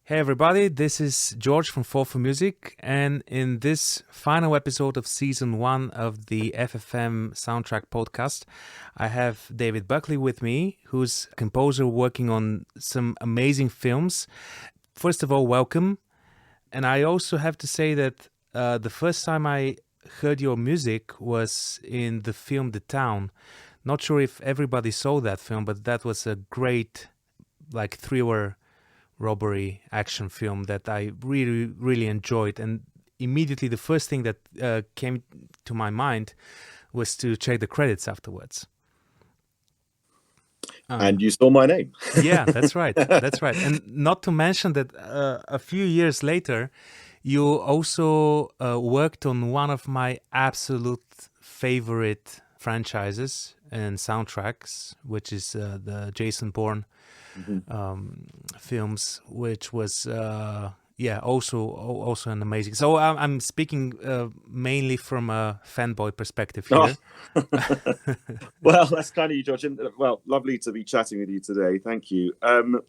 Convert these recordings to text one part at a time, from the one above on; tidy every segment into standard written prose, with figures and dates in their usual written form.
Hey everybody, this is George from For Music, and in this final episode of Season 1 of the FFM Soundtrack Podcast, I have David Buckley with me, who's a composer working on some amazing films. First of all, welcome. And I also have to say that the first time I heard your music was in the film The Town. Not sure if everybody saw that film, but that was a great thriller robbery action film that I really enjoyed, and immediately the first thing that came to my mind was to check the credits afterwards. And you saw my name. Yeah, that's right. And not to mention that a few years later you also worked on one of my absolute favorite franchises and soundtracks, which is the Jason Borne films, which was also an amazing. So I'm speaking mainly from a fanboy perspective here. Oh. Well, that's kind of you, George. Well, lovely to be chatting with you today. Thank you. That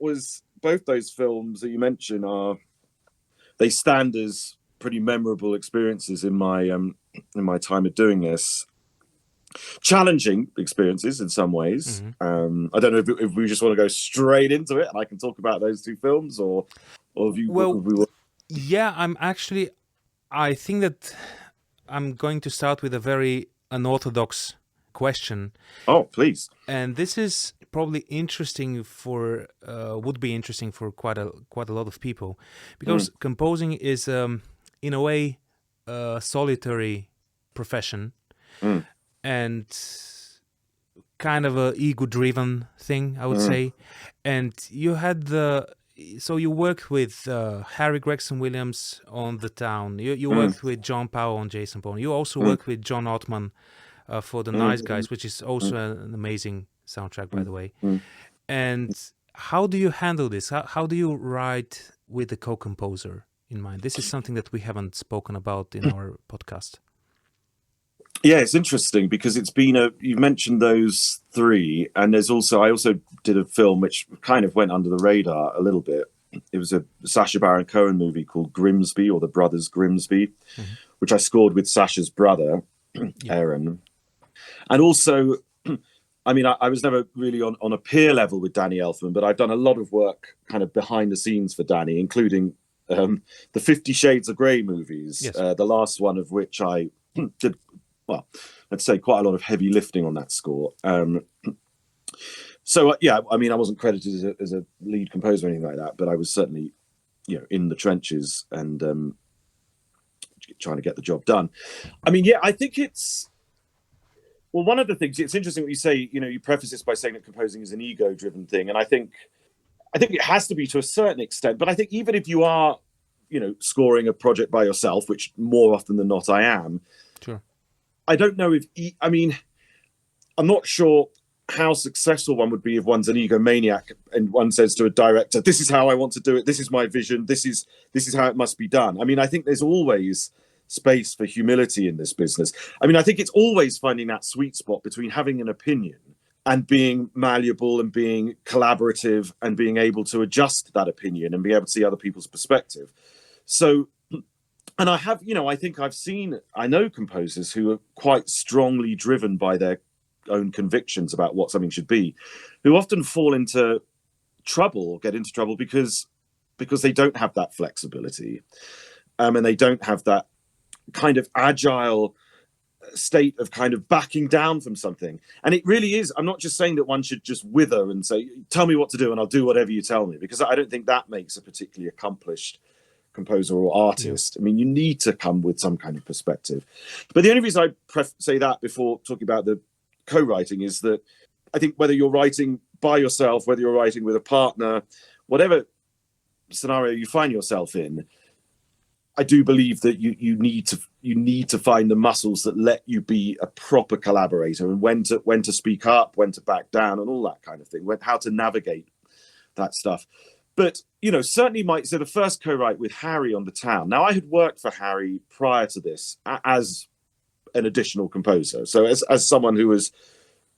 was both those films that you mentioned they stand as pretty memorable experiences in my time of doing this. Challenging experiences in some ways. I don't know if we just want to go straight into it and I can talk about those two films or if you... I think that I'm going to start with a very unorthodox question. Oh, please. And this is probably would be interesting for quite a lot of people, because composing is in a way a solitary profession. And kind of a ego-driven thing, I would say. And you had you worked with Harry Gregson-Williams on The Town. You worked with John Powell on Jason Borne. You also worked with John Ottman for The Nice Guys, which is also an amazing soundtrack, by the way. And how do you handle this? How do you write with the co-composer in mind? This is something that we haven't spoken about in our podcast. Yeah, it's interesting because it's been you mentioned those three, and I also did a film which kind of went under the radar a little bit. It was a Sacha Baron Cohen movie called Grimsby, or The Brothers Grimsby, which I scored with Sacha's brother, Erran. And also, I was never really on a peer level with Danny Elman, but I've done a lot of work kind of behind the scenes for Danny, including the 50 Shades of Grey movies, the last one of which I did, well, let's say quite a lot of heavy lifting on that score. I wasn't credited as a lead composer or anything like that, but I was certainly, in the trenches and trying to get the job done. I think one of the things, it's interesting what you say, you preface this by saying that composing is an ego-driven thing. And I think it has to be to a certain extent, but I think even if you are, scoring a project by yourself, which more often than not I am, sure. I don't know I'm not sure how successful one would be if one's an egomaniac and one says to a director, this is how I want to do it. This is my vision. This is how it must be done. I think there's always space for humility in this business. I think it's always finding that sweet spot between having an opinion and being malleable and being collaborative and being able to adjust that opinion and be able to see other people's perspective. So, and I have, I know composers who are quite strongly driven by their own convictions about what something should be, who often fall into trouble or get into trouble because they don't have that flexibility, and they don't have that kind of agile state of kind of backing down from something. And it really is, I'm not just saying that one should just wither and say, tell me what to do and I'll do whatever you tell me, because I don't think that makes a particularly accomplished composer or artist. You need to come with some kind of perspective. But the only reason I say that before talking about the co-writing is that I think whether you're writing by yourself, whether you're writing with a partner, whatever scenario you find yourself in, I do believe that you need to find the muscles that let you be a proper collaborator, and when to speak up, when to back down, and all that kind of thing, how to navigate that stuff. But, certainly the first co-write with Harry on The Town. Now, I had worked for Harry prior to this as an additional composer. So as someone who was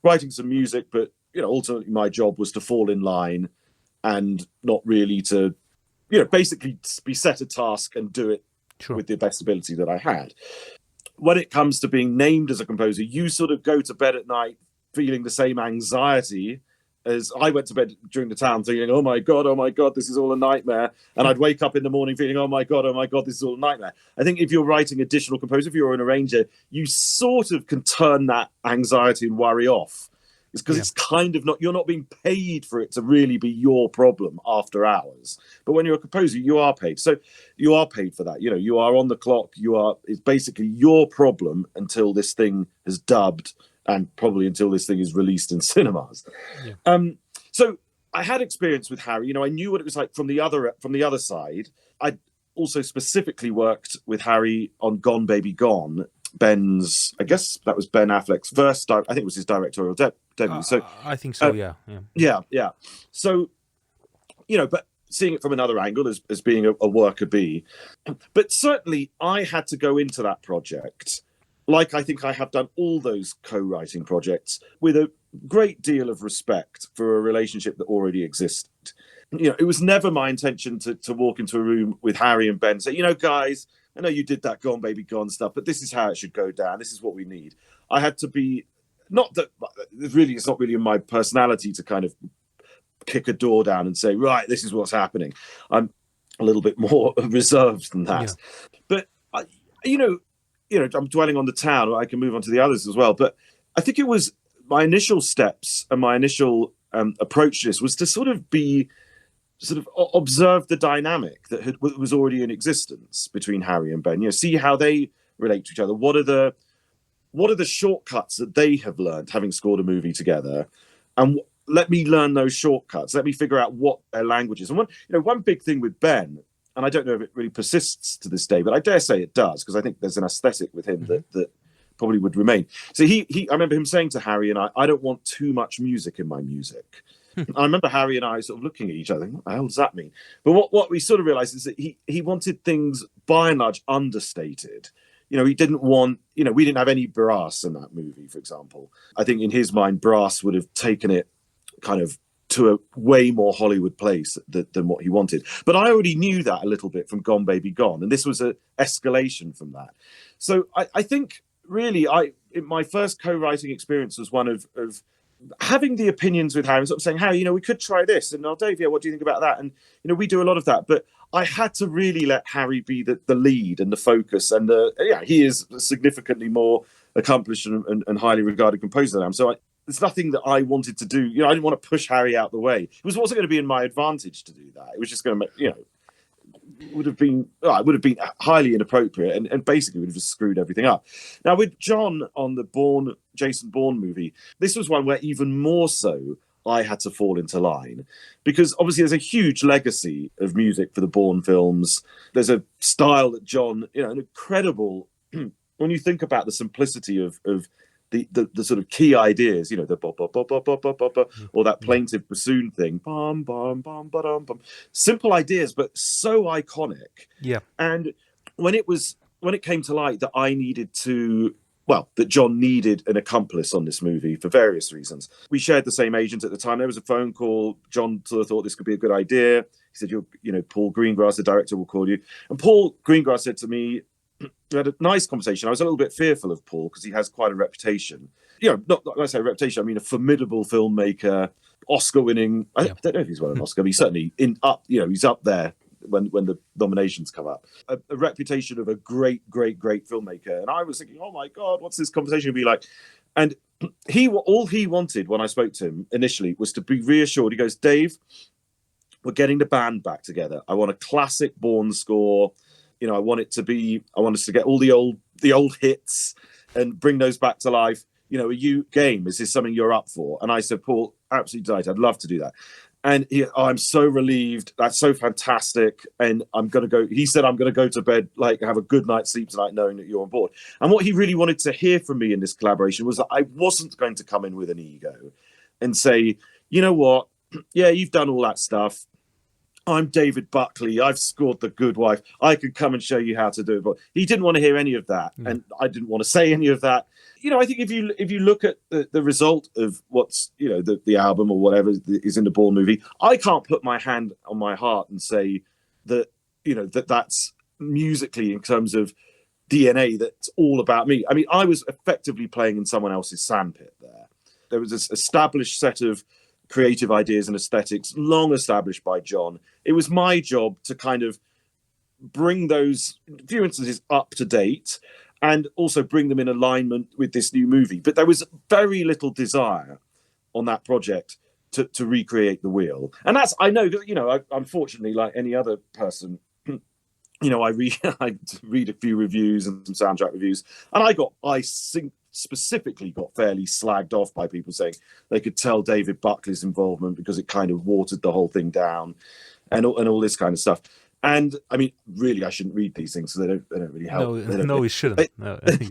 writing some music, but, ultimately my job was to fall in line and not really to, basically be set a task and do it with the best ability that I had. When it comes to being named as a composer, you sort of go to bed at night feeling the same anxiety as I went to bed during the town, thinking, oh my God, this is all a nightmare. And I'd wake up in the morning feeling, oh my God, this is all a nightmare. I think if you're writing additional composer, if you're an arranger, you sort of can turn that anxiety and worry off. It's because it's kind of you're not being paid for it to really be your problem after hours. But when you're a composer, you are paid. So you are paid for that. You are on the clock. It's basically your problem until this thing has dubbed, and probably until this thing is released in cinemas. Yeah. So I had experience with Harry. I knew what it was like from the other side. I also specifically worked with Harry on Gone Baby Gone. I guess that was Ben Affleck's first. I think it was his directorial debut. So I think so. Yeah. So, but seeing it from another angle as being a worker bee, but certainly I had to go into that project, like I think I have done all those co-writing projects, with a great deal of respect for a relationship that already existed. It was never my intention to walk into a room with Harry and Ben and say, guys, I know you did that Gone Baby Gone stuff, but this is how it should go down. This is what we need. I had to be, not that really, it's not really in my personality to kind of kick a door down and say, right, this is what's happening. I'm a little bit more reserved than that. Yeah. But, I'm dwelling on the town. I can move on to the others as well. But I think it was my initial steps and my initial approach to this was to sort of observe the dynamic that was already in existence between Harry and Ben. See how they relate to each other. What are the shortcuts that they have learned having scored a movie together? And let me learn those shortcuts. Let me figure out what their language is. And one big thing with Ben, and I don't know if it really persists to this day, but I dare say it does, because I think there's an aesthetic with him that probably would remain. So I remember him saying to Harry and I don't want too much music in my music. I remember Harry and I sort of looking at each other, what the hell does that mean? But what we sort of realized is that he wanted things by and large understated. He didn't want, we didn't have any brass in that movie, for example. I think in his mind, brass would have taken it kind of to a way more Hollywood place than what he wanted. But I already knew that a little bit from Gone Baby Gone, and this was an escalation from that. So I think really my first co-writing experience was one of having the opinions with Harry and sort of saying, Harry, we could try this. And Dave, what do you think about that? And, we do a lot of that. But I had to really let Harry be the lead and the focus. And he is significantly more accomplished and highly regarded composer than I am. So there's nothing that I wanted to do. I didn't want to push Harry out the way. It wasn't going to be in my advantage to do that. It was just going to make, it would have been highly inappropriate and basically would have just screwed everything up. Now with John on the Jason Borne movie, this was one where even more so I had to fall into line, because obviously there's a huge legacy of music for the Borne films. There's a style that John, an incredible, when you think about the simplicity of the sort of key ideas, the bop, bop, bop, bop, bop, bop, bop, or that plaintive bassoon thing, bum, bum, bum, ba-dum, bum. Simple ideas, but so iconic. Yeah. And when it came to light that that John needed an accomplice on this movie for various reasons. We shared the same agent at the time. There was a phone call. John sort of thought this could be a good idea. He said, Paul Greengrass, the director, will call you. And Paul Greengrass said to me, we had a nice conversation. I was a little bit fearful of Paul because he has quite a reputation. Not when I say reputation, I mean a formidable filmmaker, Oscar-winning. I don't know if he's won an Oscar, but he's certainly he's up there when the nominations come up. A reputation of a great, great, great filmmaker. And I was thinking, oh my God, what's this conversation going to be like? And all he wanted when I spoke to him initially was to be reassured. He goes, Dave, we're getting the band back together. I want a classic Bourne score. I want us to get all the old hits and bring those back to life. Are you game? Is this something you're up for? And I said, Paul, absolutely delighted. I'd love to do that. And I'm so relieved. That's so fantastic. And he said, I'm going to go to bed, have a good night's sleep tonight, knowing that you're on board. And what he really wanted to hear from me in this collaboration was that I wasn't going to come in with an ego and say, you know what? Yeah, you've done all that stuff. I'm David Buckley. I've scored The Good Wife. I could come and show you how to do it. But he didn't want to hear any of that. And I didn't want to say any of that. I think if you look at the result of what's, the album or whatever is in the Bourne movie, I can't put my hand on my heart and say that, that's musically in terms of DNA, that's all about me. I mean, I was effectively playing in someone else's sandpit there. There was this established set of creative ideas and aesthetics long established by John. It was my job to kind of bring those few instances up to date and also bring them in alignment with this new movie. But there was very little desire on that project to recreate the wheel. And that's, I know, unfortunately, like any other person, I read a few reviews and some soundtrack reviews, and I specifically got fairly slagged off by people saying they could tell David Buckley's involvement because it kind of watered the whole thing down and all this kind of stuff. And I mean, really, I shouldn't read these things, so they don't really help. No, we shouldn't.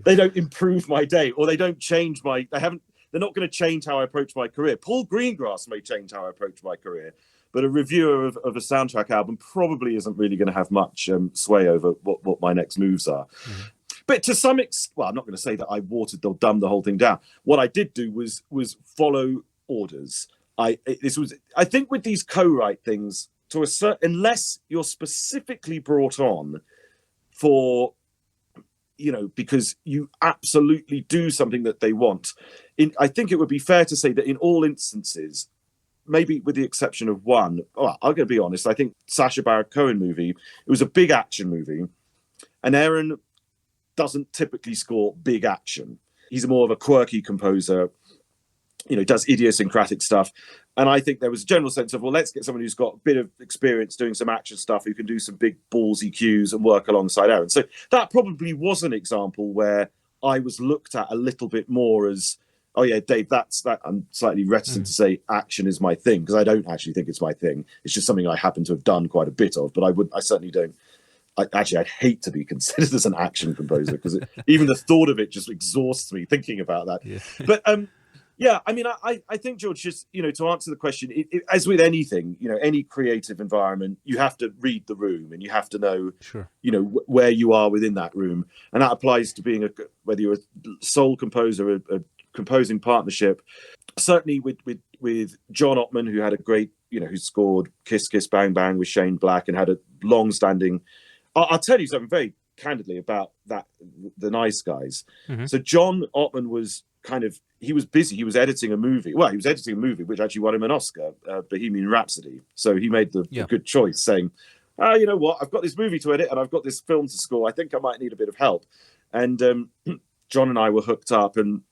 They don't improve my day, or they don't change they're not going to change how I approach my career. Paul Greengrass may change how I approach my career, but a reviewer of a soundtrack album probably isn't really going to have much sway over what my next moves are. Mm-hmm. But to some extent, well, I'm not going to say that I watered or dumbed the whole thing down. What I did do was follow orders. I think with these co-write things, to a certain, unless you're specifically brought on for, because you absolutely do something that they want. I think it would be fair to say that in all instances, maybe with the exception of one, I'm going to be honest, I think Sacha Baron Cohen movie, it was a big action movie, and Erran doesn't typically score big action. He's more of a quirky composer, does idiosyncratic stuff. And I think there was a general sense of, well, let's get someone who's got a bit of experience doing some action stuff, who can do some big ballsy cues and work alongside Erran. So that probably was an example where I was looked at a little bit more as, oh yeah, Dave, that's that. I'm slightly reticent to say action is my thing, because I don't actually think it's my thing. It's just something I happen to have done quite a bit of, but I certainly don't. I'd hate to be considered as an action composer, because even the thought of it just exhausts me thinking about that. Yeah. But I mean, I think, George, just, to answer the question, as with anything, any creative environment, you have to read the room and you have to know, sure, where you are within that room. And that applies to being whether you're a sole composer, a composing partnership. Certainly with John Ottman, who had a great, who scored Kiss Kiss Bang Bang with Shane Black and had a long-standing. I'll tell you something very candidly about that, The Nice Guys. Mm-hmm. So John Ottman was he was busy. He was editing a movie. Well, he was editing a movie which actually won him an Oscar, Bohemian Rhapsody. So he made the good choice, saying, you know what, I've got this movie to edit and I've got this film to score. I think I might need a bit of help. And John and I were hooked up. And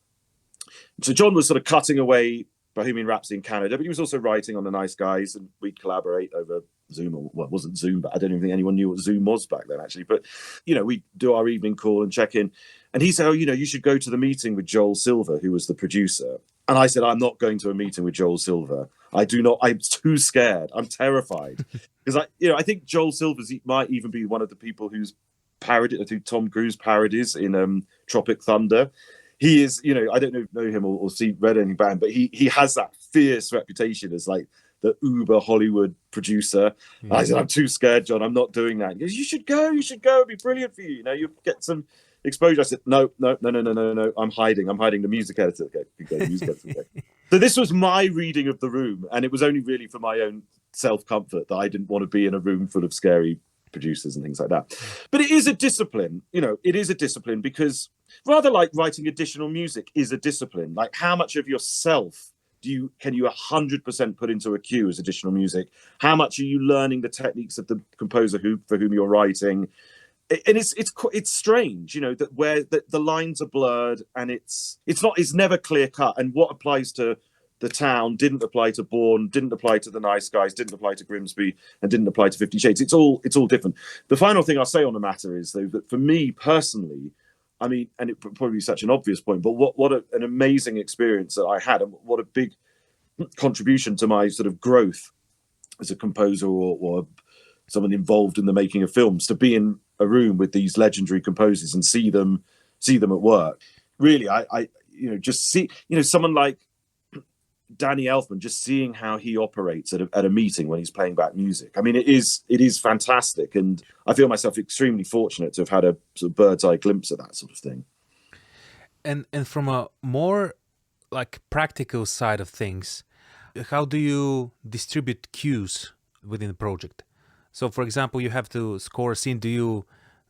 so John was sort of cutting away Bohemian Rhapsody in Canada, but he was also writing on The Nice Guys, and we'd collaborate over Zoom, or well, it wasn't Zoom, but I don't even think anyone knew what Zoom was back then, actually. But, we do our evening call and check in. And he said, oh, you should go to the meeting with Joel Silver, who was the producer. And I said, I'm not going to a meeting with Joel Silver. I'm too scared. I'm terrified. Because I think Joel Silver might even be one of the people who's parodied, I think Tom Cruise parodies in Tropic Thunder. He is, I don't know him or read anything about him, but he has that fierce reputation as like the uber Hollywood producer. Mm-hmm. I said, I'm too scared, John. I'm not doing that. He goes, you should go. It'd be brilliant for you. You'll get some exposure. I said, no. I'm hiding the music editor. Okay, music editor. Okay. So this was my reading of the room, and it was only really for my own self-comfort that I didn't want to be in a room full of scary producers and things like that. But it is a discipline. It is a discipline, because rather like writing additional music is a discipline. Like, how much of yourself can you 100% put into a cue as additional music? How much are you learning the techniques of the composer for whom you're writing? And it's strange, that where the lines are blurred, and it's never clear cut. And what applies to The Town didn't apply to Bourne, didn't apply to The Nice Guys, didn't apply to Grimsby, and didn't apply to 50 Shades. It's all different. The final thing I'll say on the matter is, though, that for me personally, I mean, and it probably be such an obvious point, but what an amazing experience that I had, and what a big contribution to my sort of growth as a composer or someone involved in the making of films, to be in a room with these legendary composers and see them at work. Really, I just see, someone like, Danny Elfman, just seeing how he operates at a meeting when he's playing back music. I mean, it is fantastic, and I feel myself extremely fortunate to have had a sort of bird's eye glimpse of that sort of thing. And from a more like practical side of things, how do you distribute cues within the project? So, for example, you have to score a scene. Do you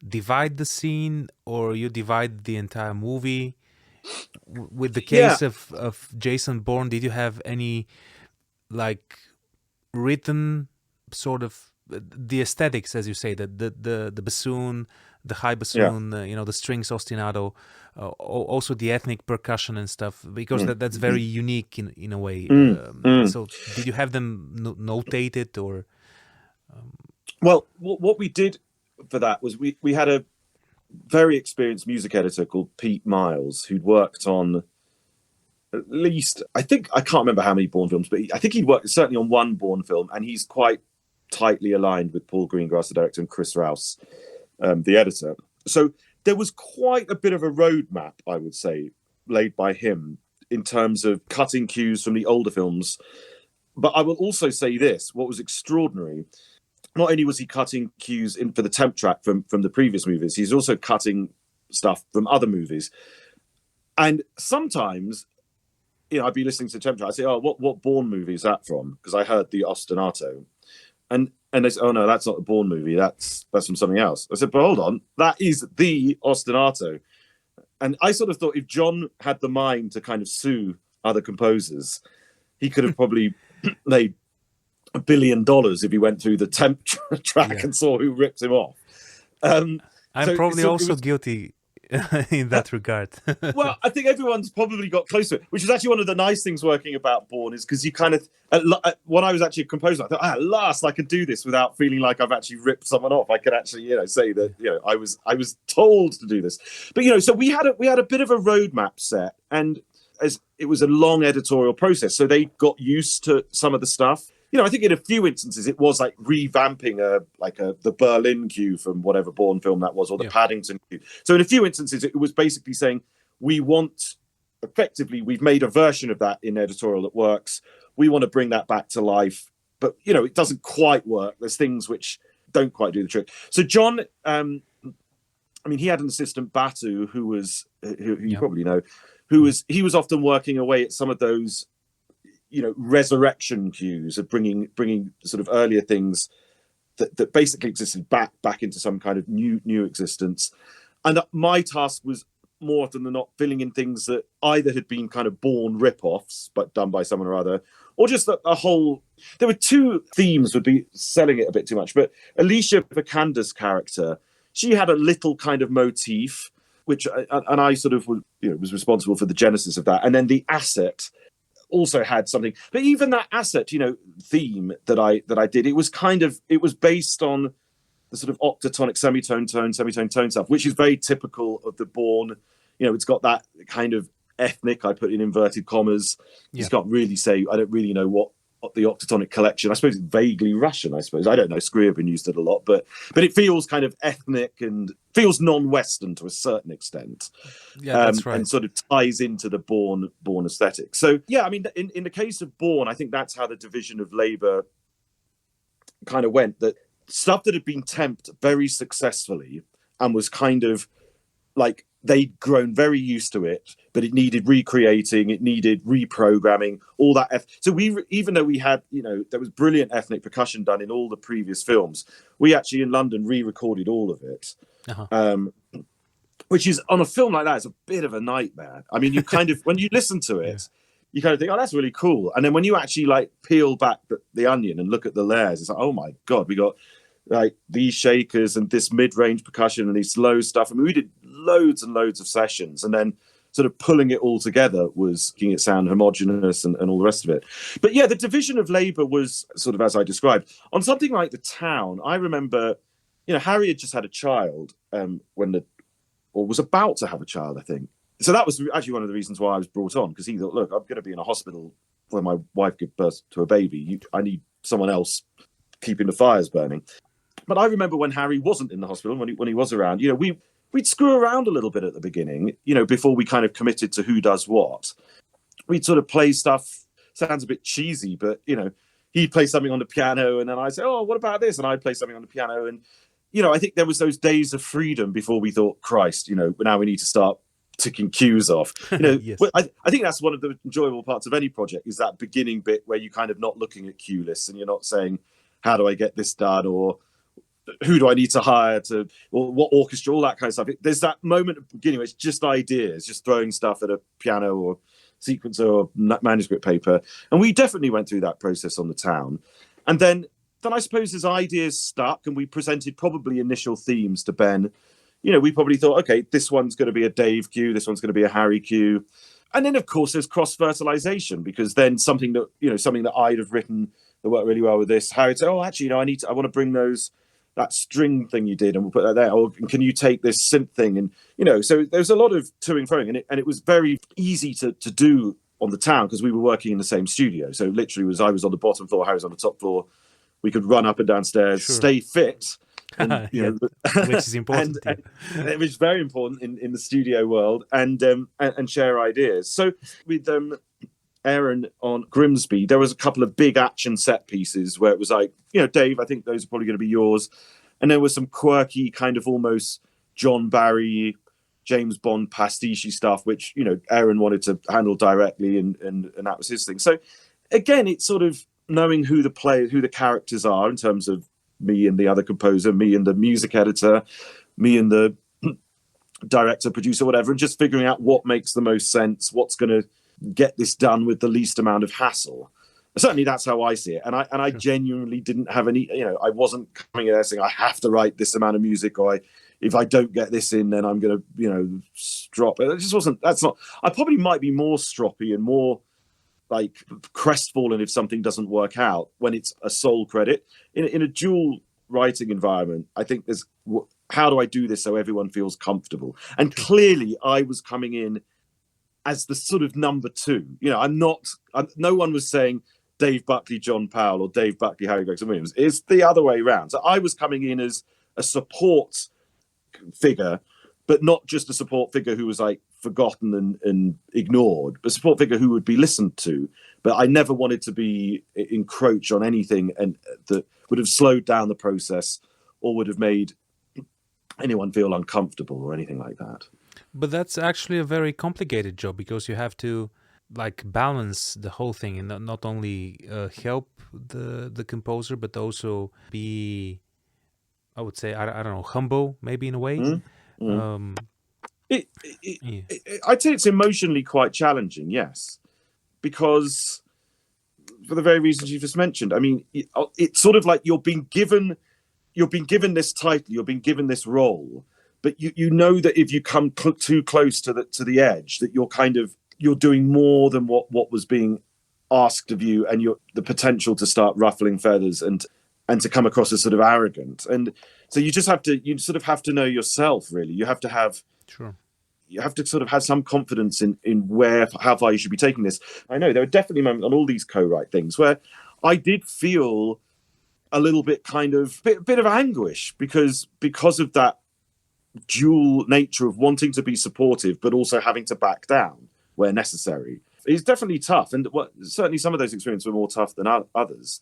divide the scene, or you divide the entire movie? With the case of Jason Borne, did you have any like written sort of the aesthetics, as you say, the bassoon, the high bassoon, the strings ostinato, also the ethnic percussion and stuff, because that's very unique in a way. So did you have them notated or? Well, what we did for that was we had a very experienced music editor called Pete Miles, who'd worked on at least, I can't remember how many Bourne films, but I think he'd worked certainly on one Bourne film, and he's quite tightly aligned with Paul Greengrass, the director, and Chris Rouse, the editor. So there was quite a bit of a roadmap, I would say, laid by him in terms of cutting cues from the older films. But I will also say this, what was extraordinary, not only was he cutting cues in for the temp track from the previous movies, he's also cutting stuff from other movies. And sometimes, I'd be listening to the temp track, I'd say, oh, what Bourne movie is that from? Because I heard the ostinato. And they said, oh no, that's not a Bourne movie, that's from something else. I said, but hold on, that is the ostinato. And I sort of thought if John had the mind to kind of sue other composers, he could have probably made $1 billion if he went through the temp track and saw who ripped him off. I'm probably also guilty in that regard. Well, I think everyone's probably got close to it, which is actually one of the nice things working about Bourne, is because you kind of, when I was actually a composer, I thought, at last I can do this without feeling like I've actually ripped someone off. I could actually, say that, I was told to do this. But, so we had a bit of a roadmap set, and as it was a long editorial process, so they got used to some of the stuff. I think in a few instances it was like revamping the Berlin cue from whatever Bourne film that was, or the Paddington cue. So in a few instances it was basically saying, we've made a version of that in editorial that works. We want to bring that back to life, but it doesn't quite work. There's things which don't quite do the trick. So John, he had an assistant, Batu, who you probably know, he was often working away at some of those resurrection cues of bringing sort of earlier things that basically existed back into some kind of new existence. And my task was more often than not filling in things that either had been kind of Bourne rip-offs, but done by someone or other, or just a whole... There were two themes would be selling it a bit too much, but Alicia Vikander's character, she had a little kind of motif, which, and I sort of was responsible for the genesis of that. And then the asset also had something, but even that asset, theme that I did, it was based on the sort of octatonic semitone tone stuff, which is very typical of the Bourne. It's got that kind of ethnic, I put in inverted commas. You can't really say, I don't really know what the octatonic collection, I suppose it's vaguely Russian, I suppose. I don't know, Scriabin used it a lot, but it feels kind of ethnic and feels non-Western to a certain extent. Yeah, that's right. And sort of ties into the Bourne aesthetic. So, yeah, in the case of Bourne, I think that's how the division of labour kind of went, that stuff that had been temped very successfully and was kind of like, they'd grown very used to it, but it needed recreating, it needed reprogramming, all that. So even though we had, there was brilliant ethnic percussion done in all the previous films, we actually in London re-recorded all of it. Which is, on a film like that, is a bit of a nightmare. You kind of, when you listen to it, you kind of think, oh, that's really cool. And then when you actually like peel back the onion and look at the layers, it's like, oh my God, we got like these shakers and this mid-range percussion and these slow stuff. We did loads and loads of sessions, and then sort of pulling it all together was making it sound homogenous and all the rest of it. But yeah, the division of labour was sort of as I described. On something like The Town, I remember, Harry had just had a child or was about to have a child, I think. So that was actually one of the reasons why I was brought on, because he thought, look, I'm going to be in a hospital when my wife gives birth to a baby. I need someone else keeping the fires burning. But I remember when Harry wasn't in the hospital, when he was around, we'd screw around a little bit at the beginning, before we kind of committed to who does what. We'd sort of play stuff sounds a bit cheesy, but he'd play something on the piano, and then I'd say, oh, what about this? And I'd play something on the piano. And, I think there was those days of freedom before we thought, Christ, now we need to start ticking cues off. Yes. I think that's one of the enjoyable parts of any project, is that beginning bit where you're kind of not looking at cue lists and you're not saying, how do I get this done? Or who do I need to hire to, or what orchestra, all that kind of stuff. There's that moment at the beginning where it's just ideas, just throwing stuff at a piano or sequencer or manuscript paper. And we definitely went through that process on the town. And then I suppose as ideas stuck and we presented probably initial themes to Ben, we probably thought, okay, this one's going to be a Dave cue, this one's going to be a Harry cue. And then, of course, there's cross-fertilization, because then something that I'd have written that worked really well with this, Harry would say, oh, actually, I want to bring that string thing you did, and we'll put that there. Or can you take this synth thing? And, so there's a lot of toing throwing, and it was very easy to do on the town because we were working in the same studio. So literally I was on the bottom floor, Harry was on the top floor. We could run up and down stairs, stay fit. And, which is important. and it was very important in the studio world, and share ideas. So with Erran on Grimsby, there was a couple of big action set pieces where it was like, Dave, I think those are probably going to be yours. And there was some quirky kind of almost John Barry, James Bond pastiche stuff, which, Erran wanted to handle directly, and that was his thing. So again, it's sort of knowing who the characters are in terms of me and the other composer, me and the music editor, me and the director, producer, whatever, and just figuring out what makes the most sense, what's going to get this done with the least amount of hassle. Certainly that's how I see it. And I genuinely didn't have any, I wasn't coming in there saying I have to write this amount of music, or if I don't get this in, then I'm going to, drop it. It just wasn't, I probably might be more stroppy and more like crestfallen if something doesn't work out when it's a sole credit. In a dual writing environment, I think there's, how do I do this so everyone feels comfortable? And clearly I was coming in as the sort of number two. No one was saying Dave Buckley, John Powell, or Dave Buckley, Harry Gregson-Williams. It's the other way around. So I was coming in as a support figure, but not just a support figure who was like forgotten and ignored, but a support figure who would be listened to. But I never wanted to encroach on anything and that would have slowed down the process or would have made anyone feel uncomfortable or anything like that. But that's actually a very complicated job, because you have to balance the whole thing and not only help the composer, but also be, I would say, I don't know, humble maybe in a way. Mm-hmm. I'd say it's emotionally quite challenging, yes, because for the very reasons you just mentioned. I mean, it's sort of like you're being given this title, you're being given this role, but you know that if you come too close to the edge, that you're doing more than what was being asked of you, and the potential to start ruffling feathers and to come across as sort of arrogant. And so you sort of have to know yourself, really. You have to have, you have to sort of have some confidence in how far you should be taking this. I know there are definitely moments on all these co-write things where I did feel a little bit bit of anguish because of that dual nature of wanting to be supportive, but also having to back down where necessary. It's definitely tough. And certainly some of those experiences were more tough than others.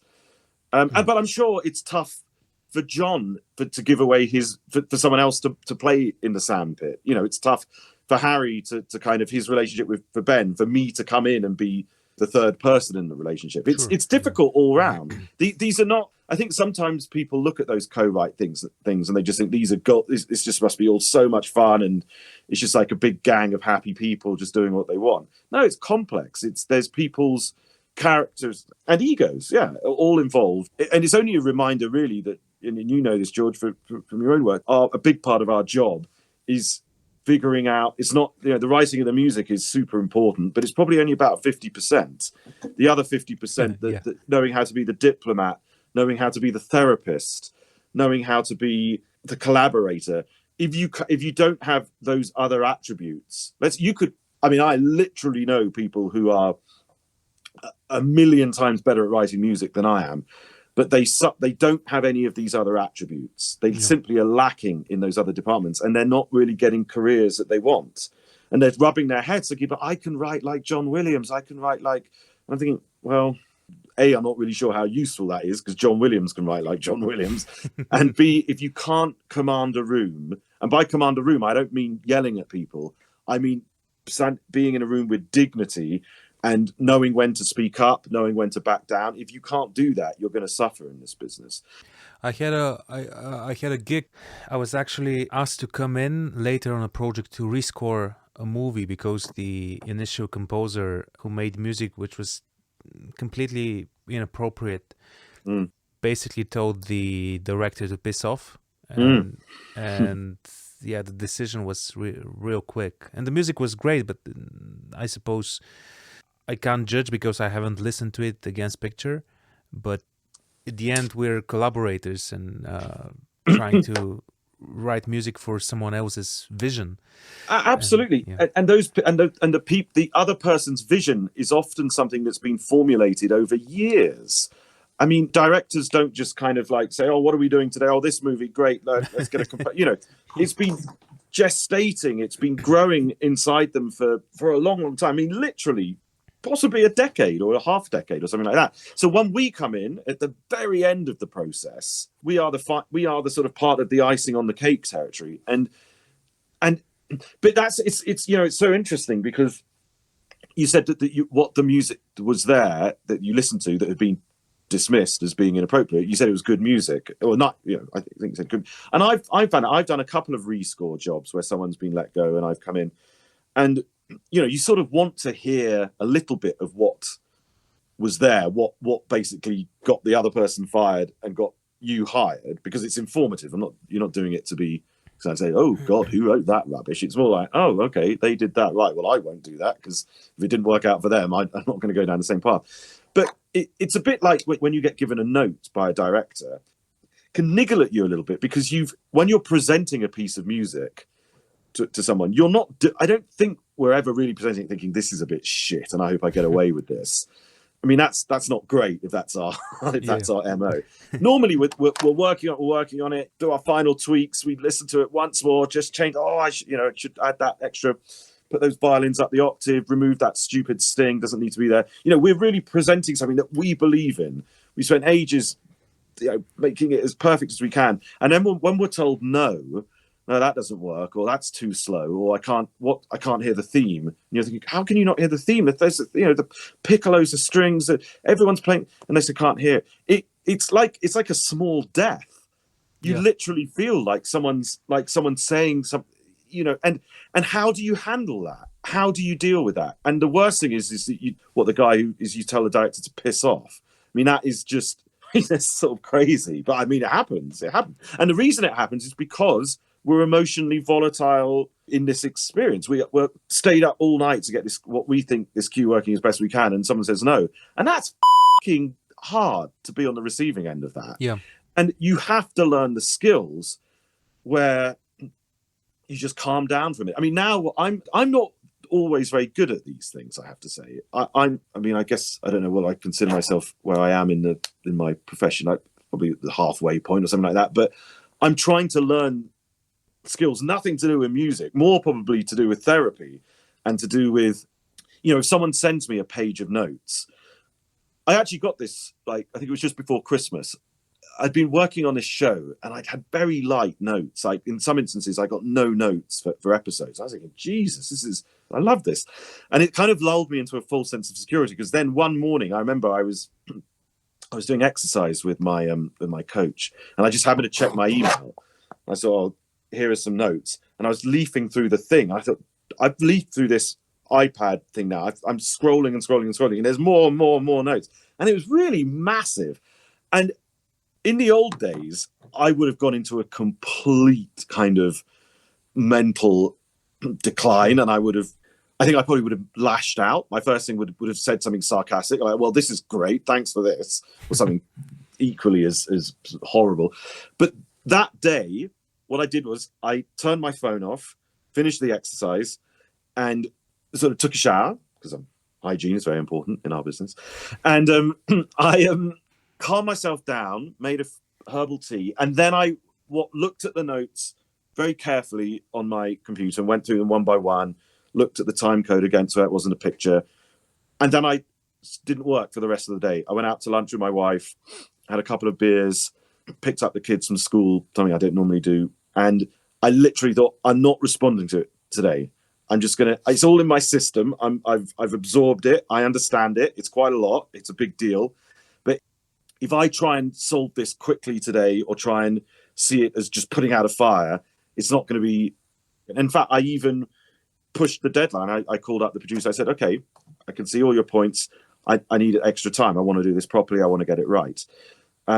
But I'm sure it's tough for John to give away for someone else to play in the sandpit. It's tough for Harry to kind of his relationship for Ben, for me to come in and be the third person in the relationship. It's difficult all round. These are not, I think sometimes people look at those co-write things and they just think this just must be all so much fun and it's just like a big gang of happy people just doing what they want. No, it's complex. There's people's characters and egos, all involved. And it's only a reminder really that, and you know this, George, from your own work, a big part of our job is figuring out, it's not, the writing of the music is super important, but it's probably only about 50%. The other 50%, that knowing how to be the diplomat, knowing how to be the therapist, knowing how to be the collaborator. If you don't have those other attributes, I literally know people who are a million times better at writing music than I am, but they don't have any of these other attributes. They simply are lacking in those other departments, and they're not really getting careers that they want. And they're rubbing their heads thinking, but I can write like John Williams. I can write like... And I'm thinking, well, A, I'm not really sure how useful that is because John Williams can write like John Williams. And B, if you can't command a room, and by command a room, I don't mean yelling at people. I mean being in a room with dignity and knowing when to speak up, knowing when to back down. If you can't do that, you're going to suffer in this business. I had a gig. I was actually asked to come in later on a project to rescore a movie because the initial composer who made music, which was completely inappropriate, basically told the director to piss off, and yeah, the decision was real quick, and the music was great, but I suppose I can't judge because I haven't listened to it against picture, but at the end we're collaborators and trying to write music for someone else's vision. Absolutely, and the other person's vision is often something that's been formulated over years. I mean, directors don't just kind of like say, "Oh, what are we doing today? Oh, this movie, great. Let's get a it's been gestating, it's been growing inside them for a long, long time. I mean, literally, possibly a decade or a half decade or something like that. So when we come in at the very end of the process, we are the sort of part of the icing on the cake territory, but it's so interesting because you said that what the music was there that you listened to that had been dismissed as being inappropriate. You said it was good music, or not? I think you said good. And I've found I've done a couple of rescore jobs where someone's been let go, and I've come in, and you sort of want to hear a little bit of what was there, what basically got the other person fired and got you hired, because it's informative. You're not doing it to be. So I'd say, oh God, who wrote that rubbish? It's more like, oh, okay, they did that, right? Well, I won't do that because if it didn't work out for them, I'm not going to go down the same path. But it's a bit like when you get given a note by a director, can niggle at you a little bit because when you're presenting a piece of music to someone, you're not. I don't think we're ever really presenting it thinking this is a bit shit, and I hope I get away with this. I mean, that's not great if that's our that's our MO. Normally, we're working on it, do our final tweaks. We listen to it once more, just change. Oh, I should add that extra. Put those violins up the octave. Remove that stupid sting. Doesn't need to be there. We're really presenting something that we believe in. We spent ages, making it as perfect as we can. And then when we're told no, that doesn't work, or that's too slow, or I can't hear the theme. And you're thinking, how can you not hear the theme? If there's the piccolos, the strings, everyone's playing, and they say can't hear it. It's like a small death. You literally feel like someone's saying something, and how do you handle that? How do you deal with that? And the worst thing is that you tell the director to piss off. I mean, that is just it's sort of crazy, but I mean, it happens. It happens, and the reason it happens is because we're emotionally volatile in this experience. We're stayed up all night to get what we think this cue working as best we can, and someone says no, and that's fucking hard to be on the receiving end of that. Yeah, and you have to learn the skills where you just calm down from it. I mean, now I'm not always very good at these things, I have to say. I mean, I guess I don't know. Well, I consider myself where I am in my profession, like probably the halfway point or something like that. But I'm trying to learn skills, nothing to do with music, more probably to do with therapy and to do with, if someone sends me a page of notes. I actually got this, I think it was just before Christmas. I'd been working on this show and I'd had very light notes. Like in some instances, I got no notes for episodes. I was thinking, Jesus, I love this. And it kind of lulled me into a false sense of security, because then one morning I remember I was doing exercise with my coach, and I just happened to check my email. I saw, oh, here are some notes. And I was leafing through the thing. I thought, I've leafed through this iPad thing now. I'm scrolling and scrolling and scrolling, and there's more and more and more notes. And it was really massive. And in the old days, I would have gone into a complete kind of mental decline, and I think I probably would have lashed out. My first thing would have said something sarcastic, like, well, this is great, thanks for this, or something equally as horrible. But that day, what I did was I turned my phone off, finished the exercise, and sort of took a shower, because hygiene is very important in our business. And I calmed myself down, made a herbal tea, and then I looked at the notes very carefully on my computer and went through them one by one, looked at the time code again so it wasn't a picture. And then I didn't work for the rest of the day. I went out to lunch with my wife, had a couple of beers, picked up the kids from school, something I don't normally do, and I literally thought, I'm not responding to it today. I'm just gonna. It's all in my system. I've absorbed it. I understand it. It's quite a lot. It's a big deal. But if I try and solve this quickly today, or try and see it as just putting out a fire, it's not going to be. In fact, I even pushed the deadline. I called up the producer. I said, "Okay, I can see all your points. I need extra time. I want to do this properly. I want to get it right."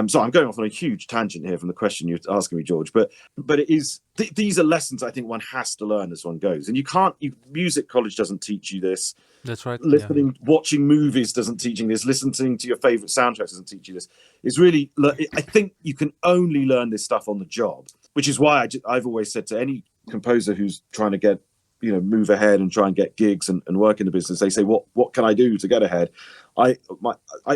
So I'm going off on a huge tangent here from the question you're asking me, George. But it is these are lessons I think one has to learn as one goes, and you can't. Music college doesn't teach you this. That's right. Watching movies doesn't teach you this. Listening to your favorite soundtracks doesn't teach you this. It's really. I think you can only learn this stuff on the job, which is why I've always said to any composer who's trying to get move ahead and try and get gigs and work in the business. They say, what can I do to get ahead? I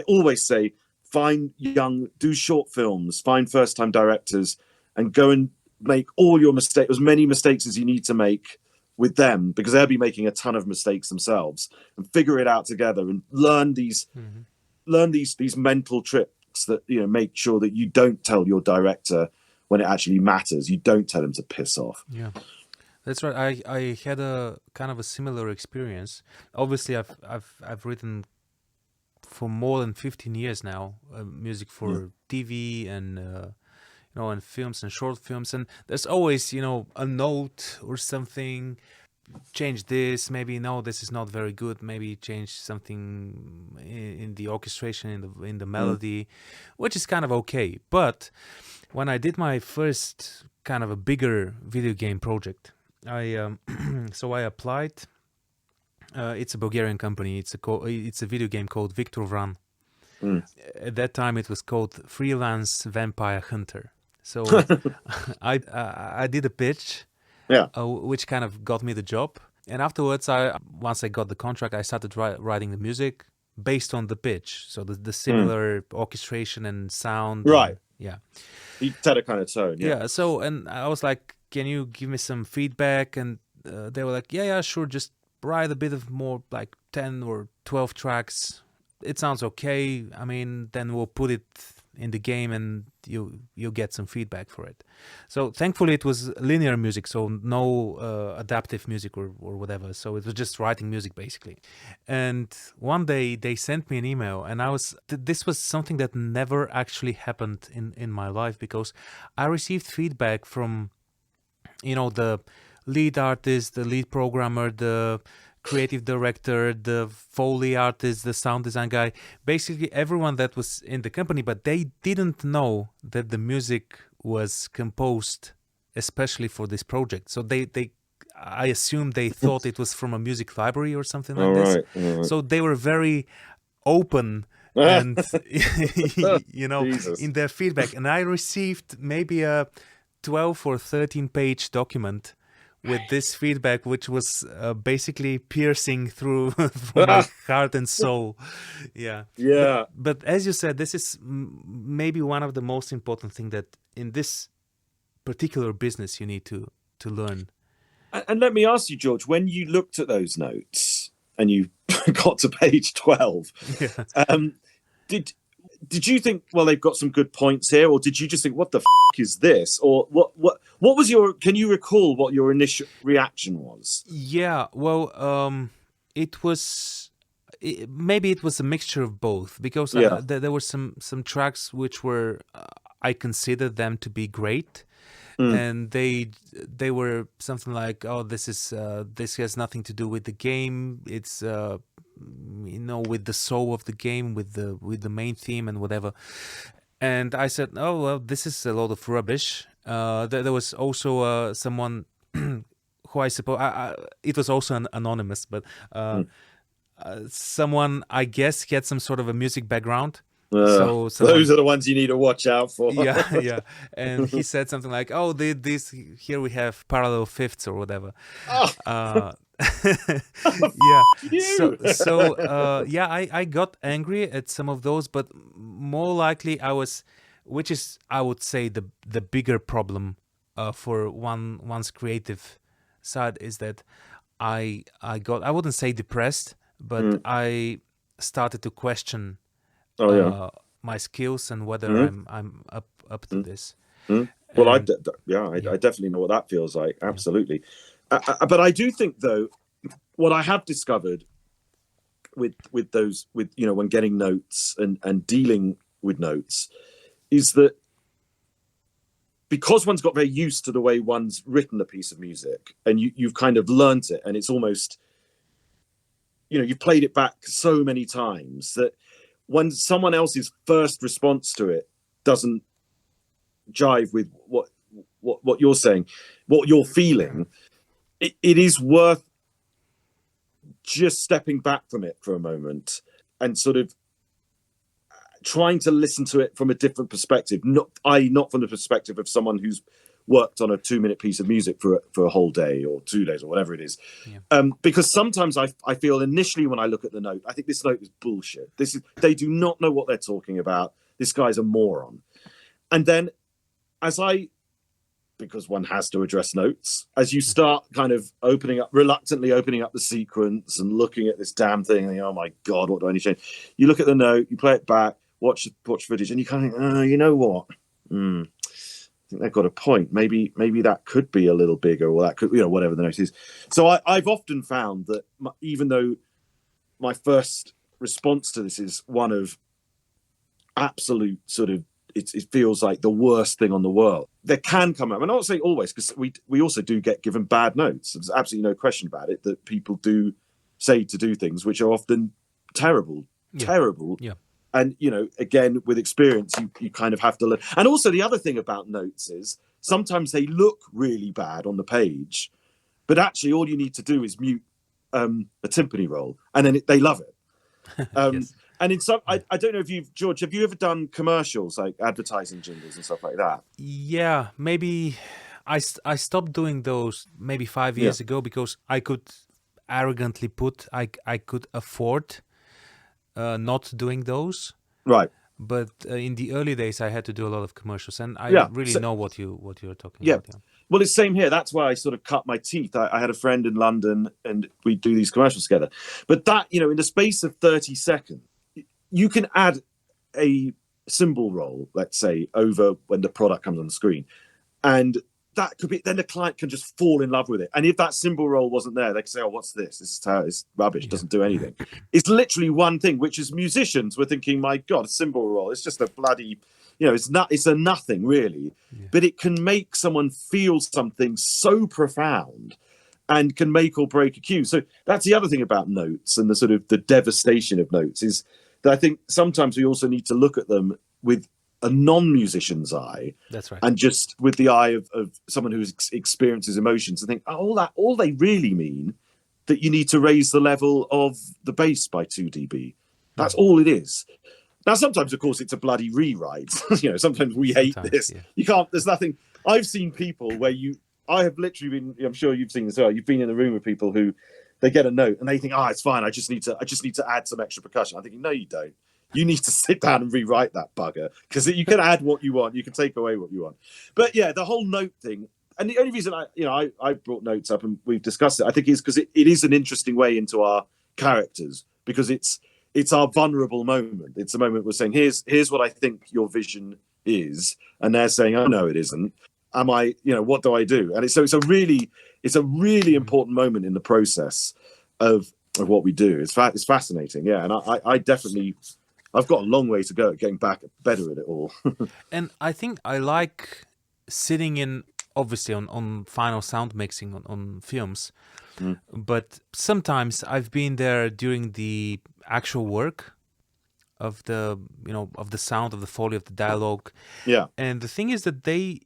always say, do short films, find first-time directors, and go and make all your mistakes, as many mistakes as you need to make with them, because they'll be making a ton of mistakes themselves, and figure it out together and learn these mental tricks that make sure that you don't tell your director when it actually matters. You don't tell him to piss off. Yeah. That's right. I had a kind of a similar experience. Obviously, I've written for more than 15 years now, music for TV and and films and short films, and there's always a note or something. Change this, maybe no, this is not very good. Maybe change something in the orchestration, in the melody, which is kind of okay. But when I did my first kind of a bigger video game project, I applied. It's a Bulgarian company. It's a video game called Victor Vran. At that time, it was called Freelance Vampire Hunter. So I did a pitch, which kind of got me the job. And afterwards, once I got the contract, I started writing the music based on the pitch. So the similar orchestration and sound. Right. Yeah. You had a kind of tone. Yeah. So, and I was like, can you give me some feedback? And they were like, yeah, sure. Just write a bit of more, like 10 or 12 tracks. It sounds okay. I mean, then we'll put it in the game and you'll get some feedback for it. So thankfully it was linear music, so no adaptive music or whatever. So it was just writing music basically. And one day they sent me an email, and this was something that never actually happened in my life, because I received feedback from the lead artist, the lead programmer, the creative director, the Foley artist, the sound design guy, basically everyone that was in the company, but they didn't know that the music was composed especially for this project. So I assume they thought it was from a music library or something like this. Right. So they were very open and in their feedback. And I received maybe a 12 or 13 page document with this feedback, which was basically piercing through my heart and soul. Yeah. But as you said, this is maybe one of the most important things that in this particular business you need to learn. And let me ask you, George, when you looked at those notes and you got to page 12, did you think, well, they've got some good points here, or did you just think, what the is this? Or what was can you recall what your initial reaction was? Yeah, well, maybe it was a mixture of both, because there were some tracks which were, I considered them to be great. And they were something like, oh, this has nothing to do with the game. It's with the soul of the game, with the main theme and whatever. And I said, oh well, this is a lot of rubbish. There was also someone who I suppose it was also an anonymous, but someone I guess had some sort of a music background. So those are the ones you need to watch out for. Yeah. And he said something like, "Oh, this here we have parallel fifths or whatever." I got angry at some of those, but more likely which is I would say the bigger problem for one's creative side, is that I wouldn't say depressed, but started to question Oh yeah. my skills and whether Mm-hmm. I'm up to Mm-hmm. this. Mm-hmm. Well, And I definitely know what that feels like. yeah, Absolutely. But I do think, though, what I have discovered with those, with, you know, when getting notes and dealing with notes, is that because one's got very used to the way one's written a piece of music, and you've kind of learnt it, and it's almost, you know, you've played it back so many times that when someone else's first response to it doesn't jive with what you're saying, what you're feeling, it is worth just stepping back from it for a moment and sort of trying to listen to it from a different perspective, not from the perspective of someone who's worked on a 2-minute piece of music for a whole day or 2 days or whatever it is. yeah. Because sometimes I feel initially when I look at the note, I think this note is bullshit. They do not know what they're talking about. This guy's a moron. And then because one has to address notes, as you start kind of reluctantly opening up the sequence and looking at this damn thing, and think, oh my God, what do I need to change? You look at the note, you play it back, watch footage, and you kind of think, oh, you know what? I think they've got a point. Maybe that could be a little bigger, or that could, you know, whatever the note is. So I've often found that even though my first response to this is one of absolute sort of, it feels like the worst thing on the world, there can come up, and I don't say always, because we also do get given bad notes. There's absolutely no question about it, that people do say to do things which are often terrible. Yeah. And, you know, again, with experience, you kind of have to learn. And also the other thing about notes is sometimes they look really bad on the page, but actually all you need to do is mute a timpani roll, and then they love it. Yes. And in some, I don't know if George, have you ever done commercials, like advertising jingles and stuff like that? Yeah, maybe I stopped doing those maybe 5 years ago, because I could arrogantly put I could afford not doing those. Right. But in the early days, I had to do a lot of commercials, and I really know what you're talking about. Yeah. Well, it's same here. That's why I sort of cut my teeth. I had a friend in London, and we do these commercials together. But that, you know, in the space of 30 seconds, you can add a symbol roll, let's say, over when the product comes on the screen, and that could be, then the client can just fall in love with it. And if that symbol roll wasn't there, they could say, oh, what's this? This is rubbish. It doesn't do anything. It's literally one thing, which is musicians were thinking, my God, a symbol roll, it's just a bloody, you know, it's a nothing really. Yeah. But it can make someone feel something so profound and can make or break a cue. So that's the other thing about notes, and the sort of the devastation of notes, is that I think sometimes we also need to look at them with a non-musician's eye. That's right. And just with the eye of someone who experiences emotions, and think, oh, all they really mean that you need to raise the level of the bass by 2 dB. That's all it is. Now, sometimes, of course, it's a bloody rewrite. You know, sometimes we hate this. Yeah. You can't, there's nothing. I've seen people where I have literally been, I'm sure you've seen as well, you've been in a room with people who, they get a note and they think, it's fine, I just need to add some extra percussion. I'm thinking, no, you don't. You need to sit down and rewrite that bugger, because you can add what you want, you can take away what you want. But yeah, the whole note thing, and the only reason I brought notes up and we've discussed it, I think, is because it is an interesting way into our characters, because it's our vulnerable moment. It's a moment we're saying, here's what I think your vision is, and they're saying, oh no, it isn't. Am I, what do I do? And it's a really important moment in the process of what we do. It's fascinating, yeah. And I definitely, I've got a long way to go at getting better at it all. And I think I like sitting in, obviously, on final sound mixing on films, but sometimes I've been there during the actual work of the sound, of the foley, of the dialogue. Yeah. And the thing is that they,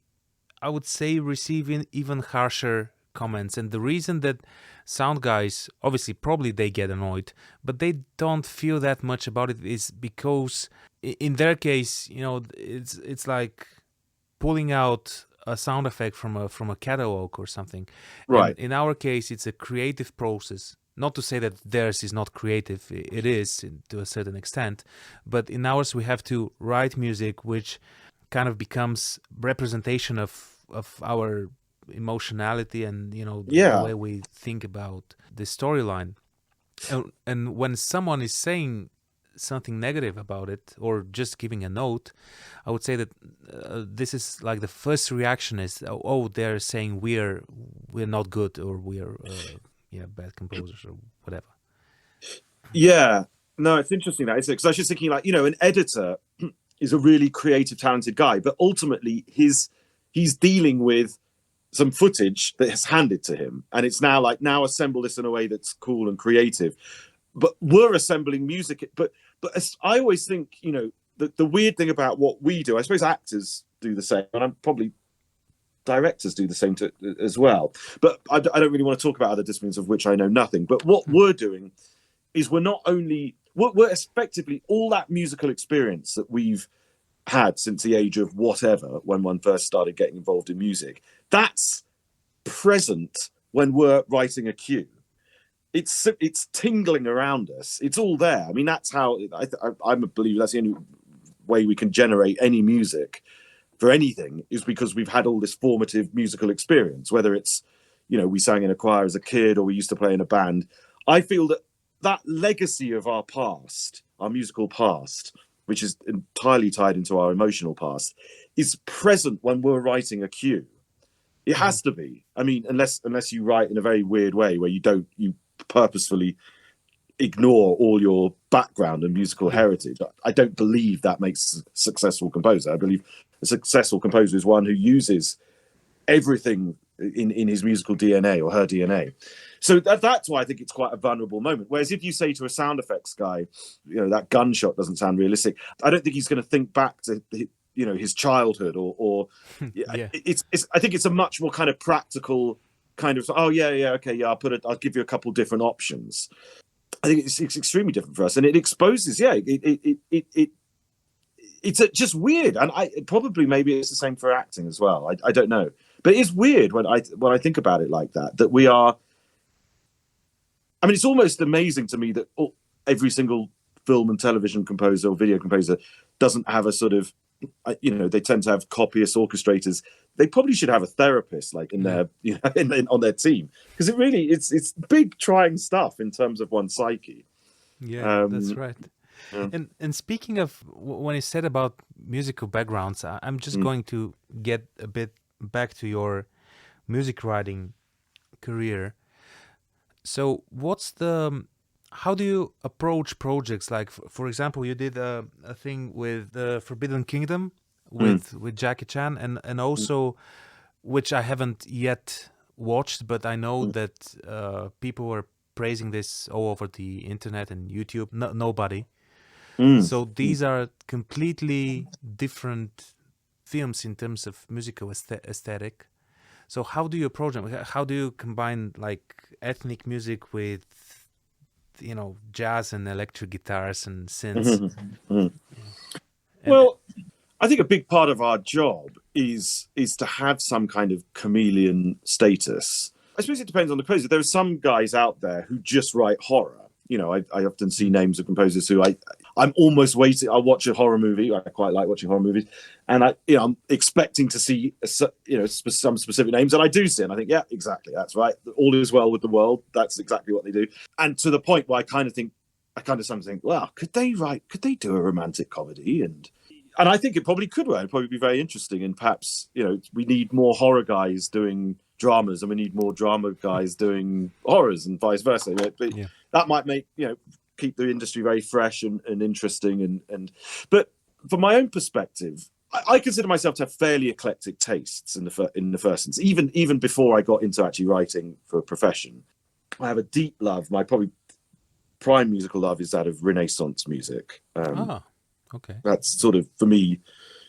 I would say, receiving even harsher comments. And the reason that sound guys, obviously, probably they get annoyed, but they don't feel that much about it, is because in their case, it's like pulling out a sound effect from a catalog or something. Right. And in our case, it's a creative process. Not to say that theirs is not creative, it is to a certain extent, but in ours we have to write music which kind of becomes representation of our emotionality and the way we think about the storyline. And when someone is saying something negative about it or just giving a note, I would say that this is like the first reaction is, oh, they're saying we're not good, or we're bad composers or whatever. Yeah, no, it's interesting that, isn't it? Because I was just thinking, like, an editor is a really creative, talented guy, but ultimately he's dealing with some footage that is handed to him, and it's now assemble this in a way that's cool and creative. But we're assembling music. But I always think, the weird thing about what we do, I suppose actors do the same, and I'm probably directors do the same as well. But I don't really want to talk about other disciplines of which I know nothing. But what we're doing is we're effectively all that musical experience that we've had since the age of whatever, when one first started getting involved in music, that's present when we're writing a cue. It's tingling around us. It's all there. I mean, that's how I'm a believer. That's the only way we can generate any music for anything, is because we've had all this formative musical experience, whether it's, we sang in a choir as a kid or we used to play in a band. I feel that legacy of our past, our musical past, which is entirely tied into our emotional past, is present when we're writing a cue. It has to be. I mean, unless you write in a very weird way where you purposefully ignore all your background and musical heritage. I don't believe that makes a successful composer. I believe a successful composer is one who uses everything in his musical DNA or her DNA. So that's why I think it's quite a vulnerable moment. Whereas if you say to a sound effects guy, that gunshot doesn't sound realistic, I don't think he's going to think back to his childhood or it's I think it's a much more kind of practical kind of, okay, I'll give you a couple different options. I think it's extremely different for us, and it exposes, it's just weird, and probably maybe it's the same for acting as well. I don't know, but it's weird when I think about it like that we are. I mean, it's almost amazing to me that every single film and television composer or video composer doesn't have a sort of, they tend to have copyist orchestrators. They probably should have a therapist, like in their, on their team, because it's big trying stuff in terms of one's psyche. Yeah, that's right. Yeah. And speaking of when you said about musical backgrounds, I'm just going to get a bit back to your music writing career. So how do you approach projects? Like, for example, you did a thing with the Forbidden Kingdom with Jackie Chan, and also, which I haven't yet watched, but I know that people were praising this all over the internet and YouTube. Nobody. So these are completely different films in terms of musical aesthetic. So how do you approach them? How do you combine like ethnic music with, jazz and electric guitars and synths? Well, I think a big part of our job is to have some kind of chameleon status. I suppose it depends on the composer. There are some guys out there who just write horror. I often see names of composers who I'm almost waiting. I watch a horror movie. I quite like watching horror movies, and I'm expecting to see some specific names, and I do see, and I think, yeah, exactly, that's right. All is well with the world. That's exactly what they do, and to the point where I kind of sometimes think, well, could they do a romantic comedy? And I think it probably could. It'd probably be very interesting, and perhaps we need more horror guys doing dramas, and we need more drama guys doing horrors, and vice versa. But that might make keep the industry very fresh and interesting. But from my own perspective, I consider myself to have fairly eclectic tastes in the first instance. Even before I got into actually writing for a profession, I have a deep love. My probably prime musical love is that of Renaissance music. Okay. That's sort of, for me,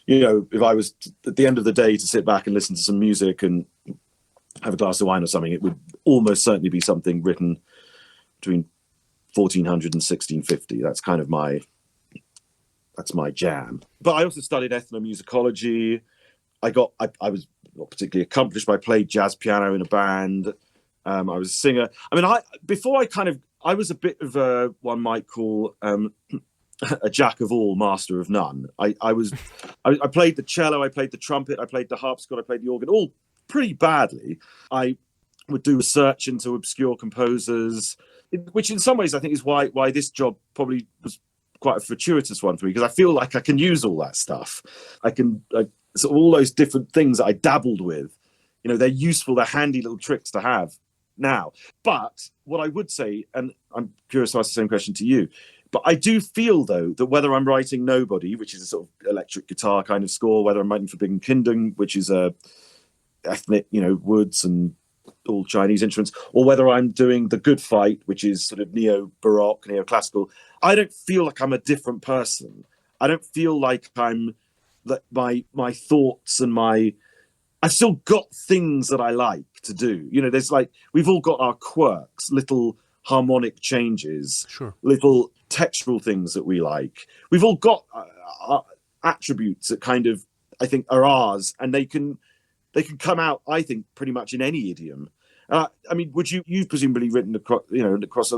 if I was at the end of the day to sit back and listen to some music and have a glass of wine or something, it would almost certainly be something written between 1400 and 1650. That's kind of that's my jam. But I also studied ethnomusicology. I was not particularly accomplished, but I played jazz piano in a band. I was a singer. I mean, I was a bit of a, one might call a jack of all, master of none. I played the cello, I played the trumpet, I played the harpsichord, I played the organ, all pretty badly. I would do research into obscure composers, which in some ways I think is why this job probably was quite a fortuitous one for me, because I feel like I can use all that stuff. So all those different things that I dabbled with, they're useful, they're handy little tricks to have now. But what I would say, and I'm curious to ask the same question to you, but I do feel, though, that whether I'm writing Nobody, which is a sort of electric guitar kind of score, whether I'm writing for Big and Kindung, which is a ethnic, woods and all Chinese instruments, or whether I'm doing The Good Fight, which is sort of neo-Baroque, neo-classical, I don't feel like I'm a different person. I don't feel like I'm that my thoughts and I've still got things that I like to do. There's we've all got our quirks, little harmonic changes, sure, little textural things that we like. We've all got attributes that kind of, I think, are ours, and they can come out, I think, pretty much in any idiom. You've presumably written across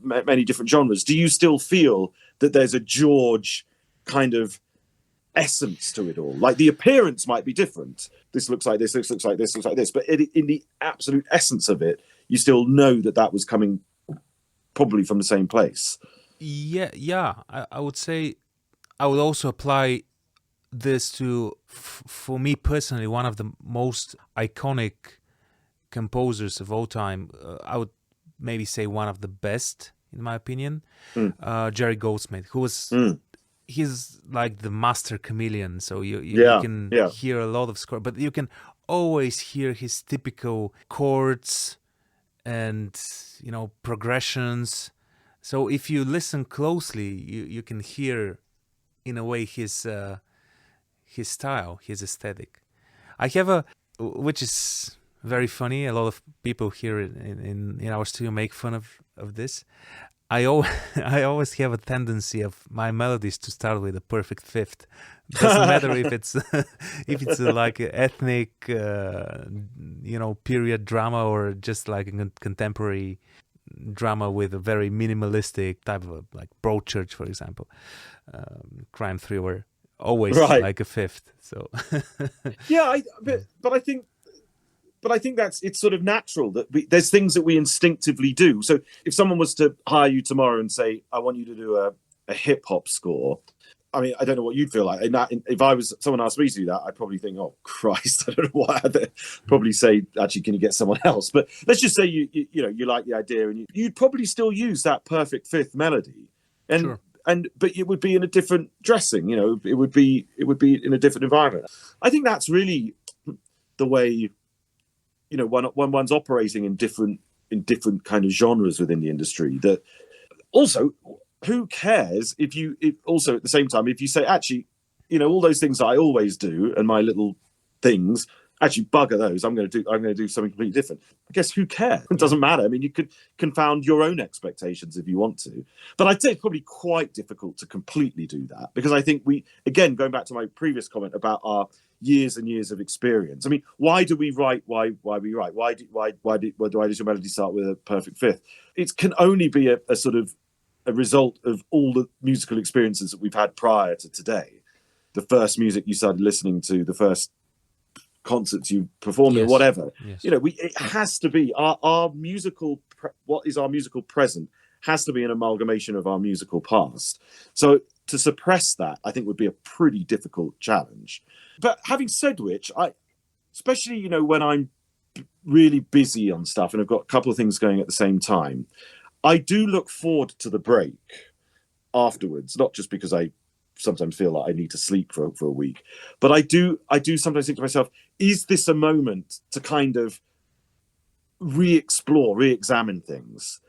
many different genres. Do you still feel that there's a George kind of essence to it all? Like, the appearance might be different. This looks like this, this looks like this, looks like this. But in the absolute essence of it, you still know that was coming probably from the same place. Yeah. I would say I would also apply this to, for me personally, one of the most iconic composers of all time. I would maybe say one of the best, in my opinion, Jerry Goldsmith, who was he's like the master chameleon. So you can hear a lot of score, but you can always hear his typical chords and progressions. So if you listen closely, you can hear, in a way, his style, his aesthetic. I have which is very funny. A lot of people here in our studio make fun of this. I always have a tendency of my melodies to start with a perfect fifth. Doesn't matter if it's like an ethnic, period drama, or just like a contemporary drama with a very minimalistic type of like Broadchurch, for example, crime thriller, always like a fifth. So but I think it's sort of natural that there's things that we instinctively do. So if someone was to hire you tomorrow and say, I want you to do a hip hop score, I don't know what you'd feel like. If someone asked me to do that, I'd probably think, oh Christ, I don't know why. I'd probably say, actually, can you get someone else? But let's just say you like the idea, and you'd probably still use that perfect fifth melody, and but it would be in a different dressing. It would be in a different environment. I think that's really the way. When one's operating in different kind of genres within the industry. That also, who cares if also at the same time, if you say, actually, all those things that I always do and my little things, actually bugger those. I'm going to do something completely different. I guess who cares? It doesn't matter. You could confound your own expectations if you want to, but I'd say it's probably quite difficult to completely do that, because I think again, going back to my previous comment about our years and years of experience. Why do we write? Why we write? Why does your melody start with a perfect fifth? It can only be a sort of a result of all the musical experiences that we've had prior to today. The first music you started listening to, the first concerts you performed in, whatever. Yes. It has to be our musical. What is our musical present has to be an amalgamation of our musical past. So to suppress that, I think, would be a pretty difficult challenge. But having said which, especially when I'm really busy on stuff and I've got a couple of things going at the same time, I do look forward to the break afterwards. Not just because I sometimes feel like I need to sleep for a week, but I do sometimes think to myself, is this a moment to kind of re-examine things?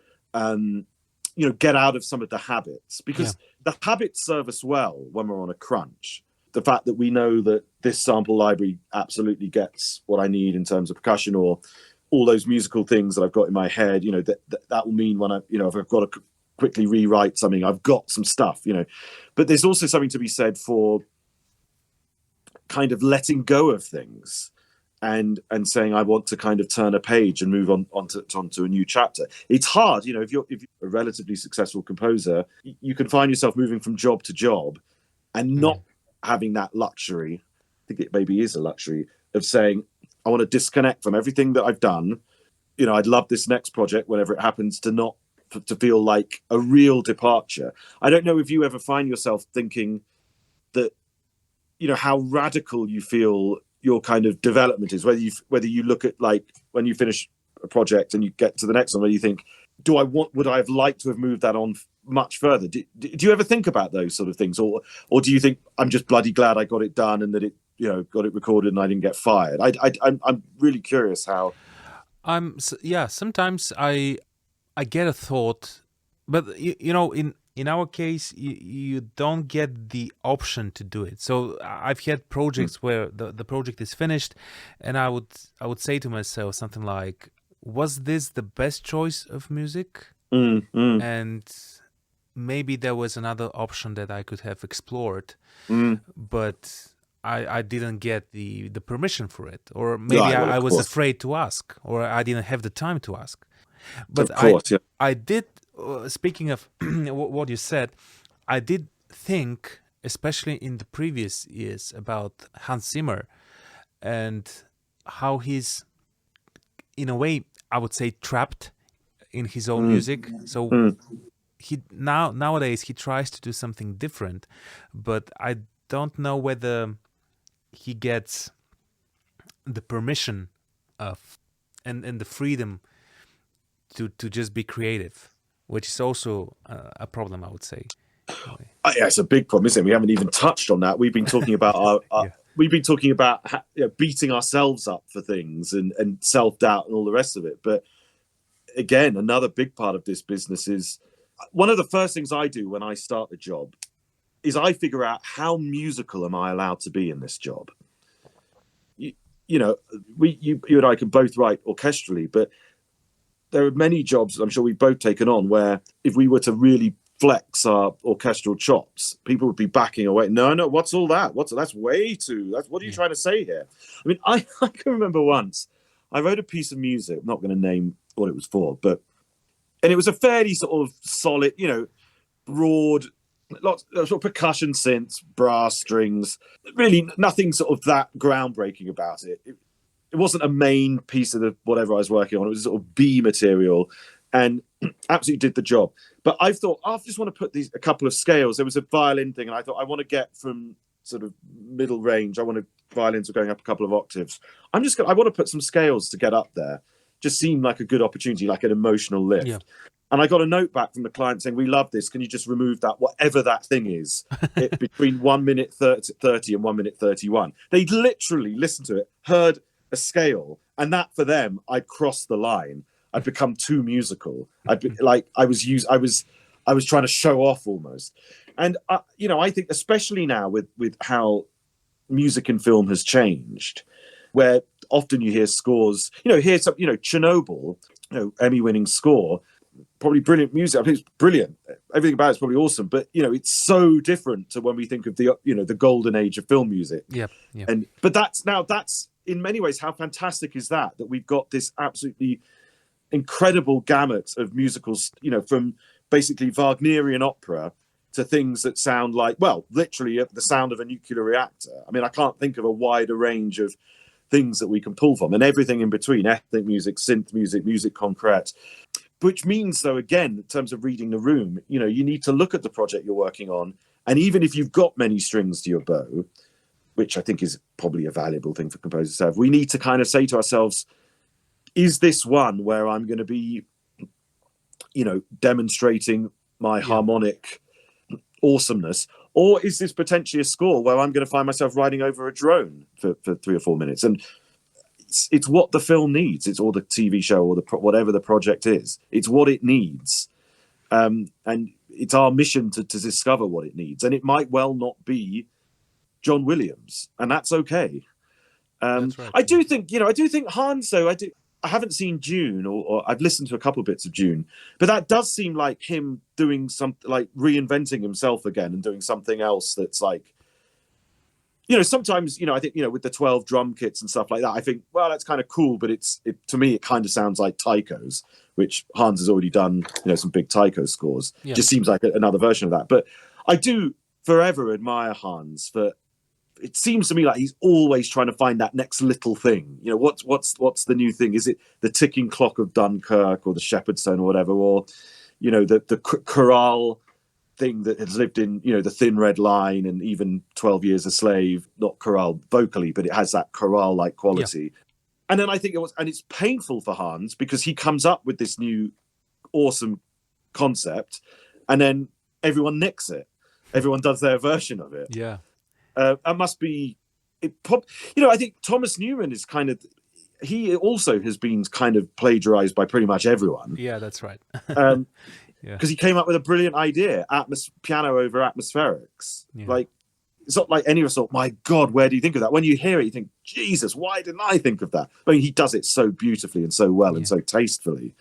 Get out of some of the habits, because the habits serve us well when we're on a crunch. The fact that we know that this sample library absolutely gets what I need in terms of percussion, or all those musical things that I've got in my head, that will mean when if I've got to quickly rewrite something, I've got some stuff, But there's also something to be said for kind of letting go of things. And saying, I want to kind of turn a page and move onto a new chapter. It's hard, if you're a relatively successful composer, you can find yourself moving from job to job and not having that luxury. I think it maybe is a luxury of saying, I want to disconnect from everything that I've done. I'd love this next project, whenever it happens, to not to feel like a real departure. I don't know if you ever find yourself thinking that, you know, how radical you feel your kind of development is, whether you look at like when you finish a project and you get to the next one, where you think, would I have liked to have moved that on much further? Do you ever think about those sort of things, or do you think I'm just bloody glad I got it done and that it, you know, got it recorded and I didn't get fired? I'm really curious how. Sometimes I get a thought, but you know, in our case, you don't get the option to do it. So I've had projects where the project is finished, and I would say to myself something like, was this the best choice of music? And maybe there was another option that I could have explored, but I didn't get the permission for it, or maybe I was afraid to ask, or I didn't have the time to ask. But of course, I did, speaking of what you said, I did think, especially in the previous years, about Hans Zimmer and how he's, in a way, I would say, trapped in his own music. So nowadays he tries to do something different, but I don't know whether he gets the permission of and the freedom to just be creative, which is also a problem, I would say. Yeah, it's a big problem, isn't it? We haven't even touched on that. We've been talking about we've been talking about beating ourselves up for things and self-doubt and all the rest of it. But again, another big part of this business is, one of the first things I do when I start a job is I figure out how musical am I allowed to be in this job. You know, you and I can both write orchestrally, but there are many jobs I'm sure we've both taken on where if we were to really flex our orchestral chops, people would be backing away. No, what's all that? That's way too. What are you trying to say here? I mean, I can remember once I wrote a piece of music. I'm not going to name what it was for, and it was a fairly sort of solid, you know, broad, lots of percussion synths, brass strings, really nothing sort of that groundbreaking about it. It wasn't a main piece of the whatever I was working on. It was sort of B material, and absolutely did the job. But I thought, I just want to put a couple of scales. There was a violin thing, and I thought I want to get from sort of middle range. Violins are going up a couple of octaves. I want to put some scales to get up there. Just seemed like a good opportunity, like an emotional lift. Yeah. And I got a note back from the client saying, we love this. Can you just remove that, whatever that thing is, between 1 minute 30 and 1 minute 31? They literally listened to it, heard a scale, and that for them, I'd crossed the line. I'd become too musical. I'd be like, I was trying to show off almost. And you know, I think especially now with how music and film has changed, where often you hear scores, Chernobyl, Emmy-winning score, probably brilliant music. I think it's brilliant. Everything about it's probably awesome, but it's so different to when we think of the golden age of film music. Yeah. But that's in many ways, how fantastic is that we've got this absolutely incredible gamut of musicals, from basically Wagnerian opera to things that sound like, well, literally the sound of a nuclear reactor. I mean, I can't think of a wider range of things that we can pull from, and everything in between: ethnic music, synth music, music concrete. Which means, though, again, in terms of reading the room, you need to look at the project you're working on, and even if you've got many strings to your bow, which I think is probably a valuable thing for composers to have, we need to kind of say to ourselves, is this one where I'm going to be, demonstrating my harmonic awesomeness, or is this potentially a score where I'm going to find myself riding over a drone for 3 or 4 minutes? And it's what the film needs. It's or the TV show or whatever the project is. It's what it needs. And it's our mission to discover what it needs. And it might well not be John Williams, and that's okay. That's right. I do think Hans, though, I haven't seen Dune, or I've listened to a couple bits of Dune, but that does seem like him doing something, like reinventing himself again and doing something else that's like, sometimes, I think, with the 12 drum kits and stuff like that, I think, well, that's kind of cool, but to me, it kind of sounds like taikos, which Hans has already done, some big taiko scores. Yeah. Just seems like another version of that. But I do forever admire Hans for, it seems to me like he's always trying to find that next little thing. What's the new thing? Is it the ticking clock of Dunkirk or the Shepherd's Stone or whatever? Or, the chorale thing that has lived in, the Thin Red Line and even 12 Years a Slave, not chorale vocally, but it has that chorale-like quality. Yeah. And then I think it's painful for Hans because he comes up with this new awesome concept and then everyone nicks it. Everyone does their version of it. Yeah. That must be, I think Thomas Newman is he also has been kind of plagiarized by pretty much everyone. Yeah, that's right. Because he came up with a brilliant idea, piano over atmospherics. Yeah. Like, it's not like any of us thought, my God, where do you think of that? When you hear it, you think, Jesus, why didn't I think of that? I mean, he does it so beautifully and so well and so tastefully.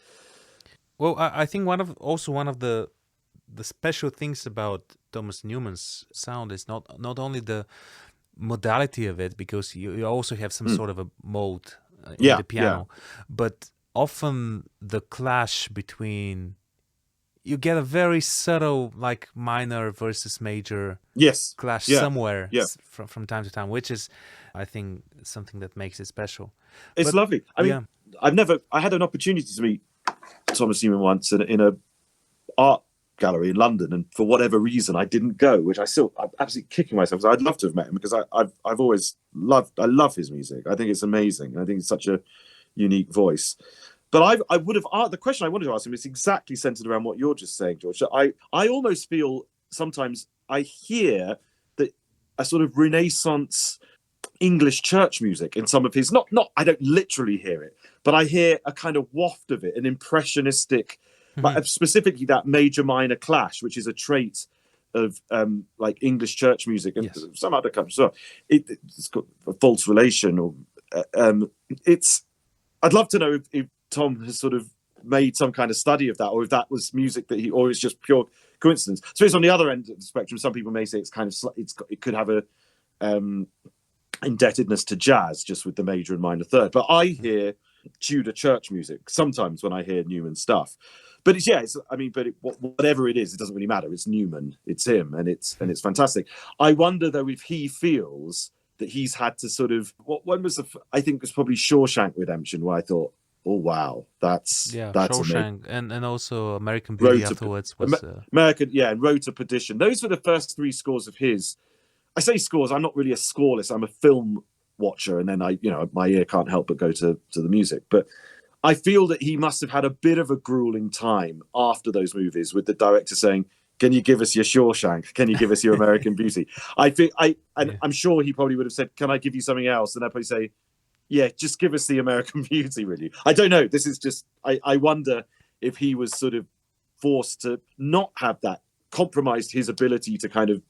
Well, I think one of the special things about Thomas Newman's sound is not only the modality of it, because you also have some sort of a mode in the piano, but often the clash between, you get a very subtle, like, minor versus major clash somewhere from time to time, which is, I think, something that makes it special. It's lovely. I mean, I had an opportunity to meet Thomas Newman once in a art gallery in London, and for whatever reason I didn't go, which I'm absolutely kicking myself. So I'd love to have met him because I've always love his music. I think it's amazing. I think it's such a unique voice. But I would have the question I wanted to ask him is exactly centered around what you're just saying, George. So I almost feel sometimes I hear that a sort of Renaissance English church music in some of his, not I don't literally hear it, but I hear a kind of waft of it, an impressionistic, but specifically that major minor clash, which is a trait of like English church music and some other countries. So it's got a false relation, or I'd love to know if Tom has sort of made some kind of study of that, or if that was music that or it's just pure coincidence. So it's on the other end of the spectrum. Some people may say it's kind of it could have a indebtedness to jazz, just with the major and minor third. But I hear Tudor church music sometimes when I hear Newman stuff. But whatever it is, it doesn't really matter. It's Newman, it's him, and it's fantastic. I wonder though if he feels that he's had to sort of, when was I think it was probably Shawshank Redemption, where I thought, oh wow, that's Shawshank, and also American Beauty afterwards was American, and Road to Perdition. Those were the first three scores of his. I say scores, I'm not really a scoreless, I'm a film watcher, and then my ear can't help but go to the music. But I feel that he must have had a bit of a grueling time after those movies, with the director saying, "Can you give us your Shawshank? Can you give us your American Beauty?" I'm sure he probably would have said, "Can I give you something else?" And I'd probably say, "Yeah, just give us the American Beauty, really." I don't know. This is just, I wonder if he was sort of forced to not have that, compromised his ability to kind of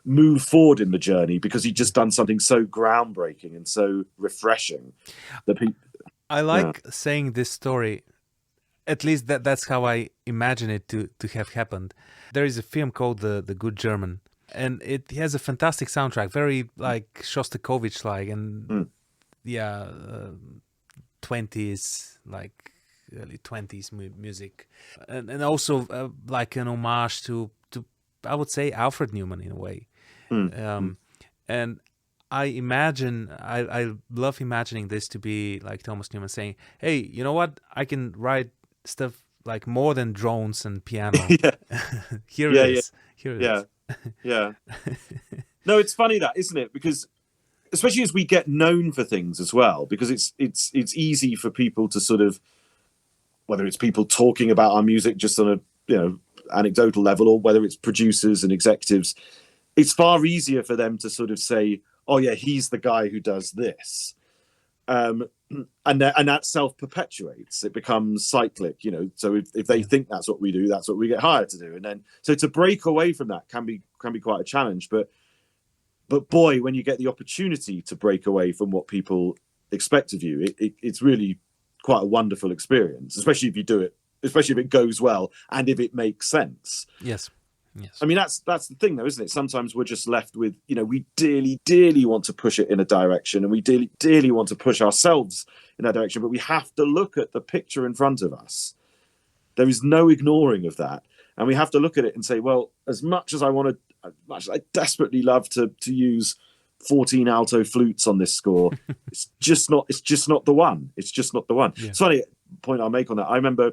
move forward in the journey because he'd just done something so groundbreaking and so refreshing. I like saying this story. At least that's how I imagine it to have happened. There is a film called The Good German, and it has a fantastic soundtrack, very like Shostakovich-like, and 20s, like early 20s music, and also like an homage to I would say Alfred Newman in a way. And I imagine, I love imagining this to be like Thomas Newman saying, "Hey, you know what? I can write stuff like more than drones and piano." Here it is. Yeah. No, it's funny that, isn't it? Because especially as we get known for things as well, because it's easy for people to sort of, whether it's people talking about our music just on a anecdotal level, or whether it's producers and executives, it's far easier for them to sort of say, "Oh yeah, he's the guy who does this," and that self-perpetuates. It becomes cyclic, So if they think that's what we do, that's what we get hired to do, and then so to break away from that can be quite a challenge. But boy, when you get the opportunity to break away from what people expect of you, it's really quite a wonderful experience, especially if you do it, especially if it goes well and if it makes sense. Yes. I mean, that's the thing, though, isn't it? Sometimes we're just left with, we dearly, dearly want to push it in a direction, and we dearly, dearly want to push ourselves in that direction, but we have to look at the picture in front of us. There is no ignoring of that. And we have to look at it and say, well, as much as I desperately love to use 14 alto flutes on this score, it's just not the one. It's just not the one. Yeah. It's funny, point I'll make on that. I remember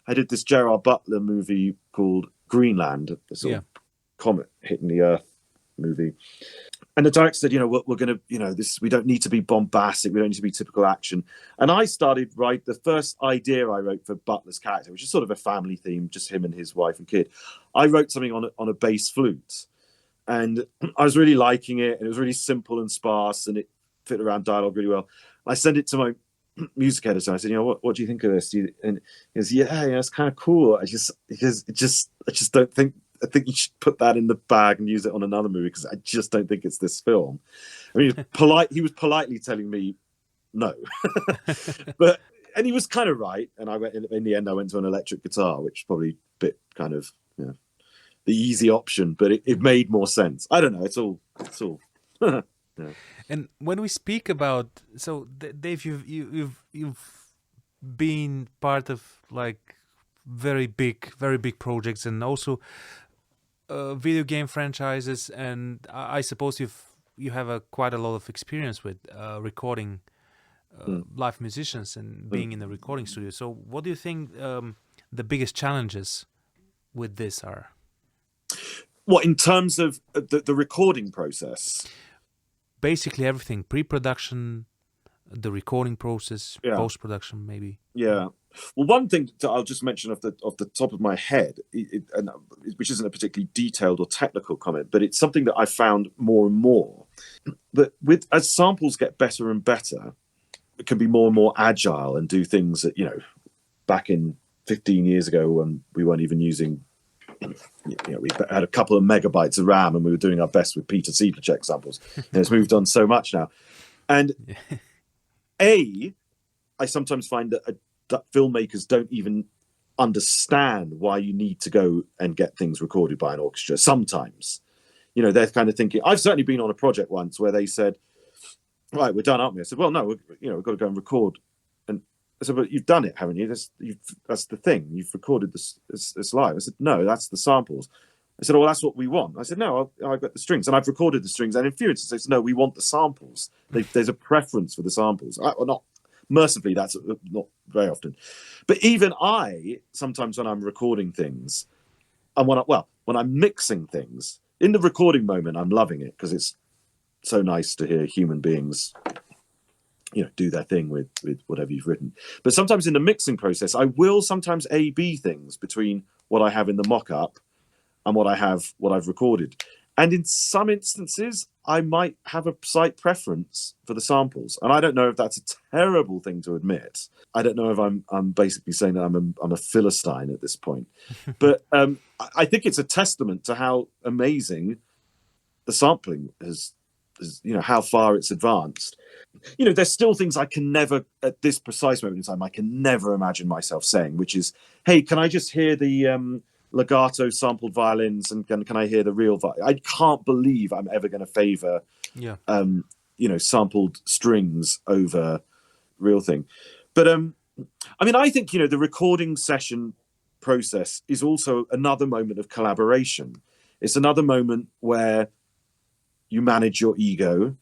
I did this Gerard Butler movie called Greenland, a sort of comet hitting the Earth movie. And the director said, we're going to, we don't need to be bombastic. We don't need to be typical action. And I started the first idea I wrote for Butler's character, which is sort of a family theme, just him and his wife and kid. I wrote something on a bass flute, and I was really liking it. And it was really simple and sparse, and it fit around dialogue really well. I sent it to my music editor. I said, what do you think of this? And he goes, yeah, it's kind of cool. I just don't think. I think you should put that in the bag and use it on another movie because I just don't think it's this film. I mean, he was politely telling me no, and he was kind of right. And I went in the end. I went to an electric guitar, which is probably a bit kind of the easy option, but it made more sense. I don't know. It's all. Yeah. And when we speak about, so Dave, you've been part of like very big projects, and also video game franchises, and I suppose you have quite a lot of experience with recording live musicians and being in the recording studio. So what do you think the biggest challenges with this are? What, in terms of the recording process? Basically everything, pre-production, the recording process, post-production maybe. Yeah. Well, one thing I'll just mention off the top of my head, which isn't a particularly detailed or technical comment, but it's something that I found more and more, that as samples get better and better, it can be more and more agile and do things that, back in 15 years ago when we weren't even using, we had a couple of megabytes of RAM and we were doing our best with Peter Seidler samples. And it's moved on so much now. And I sometimes find that filmmakers don't even understand why you need to go and get things recorded by an orchestra. Sometimes, they're kind of thinking, I've certainly been on a project once where they said, right, we're done, aren't we? I said, well, no, we've got to go and record. And I said, but you've done it, haven't you? That's the thing. You've recorded this live. I said, no, that's the samples. I said, well, that's what we want. I said, no, I've got the strings and I've recorded the strings. And in few instances, no, we want the samples. There's a preference for the samples. Or not. Mercifully, that's not very often. But even sometimes when I'm recording things, and when I'm mixing things, in the recording moment, I'm loving it because it's so nice to hear human beings, do their thing with whatever you've written. But sometimes in the mixing process, I will sometimes A/B things between what I have in the mock-up and what I've recorded. And in some instances, I might have a slight preference for the samples. And I don't know if that's a terrible thing to admit. I don't know if I'm basically saying that I'm a Philistine at this point. But I think it's a testament to how amazing the sampling is, how far it's advanced. There's still things I can never, at this precise moment in time, I can never imagine myself saying, which is, hey, can I just hear the legato sampled violins and can I hear the real violin? I can't believe I'm ever going to favor sampled strings over real thing. But I think the recording session process is also another moment of collaboration. It's another moment where you manage your ego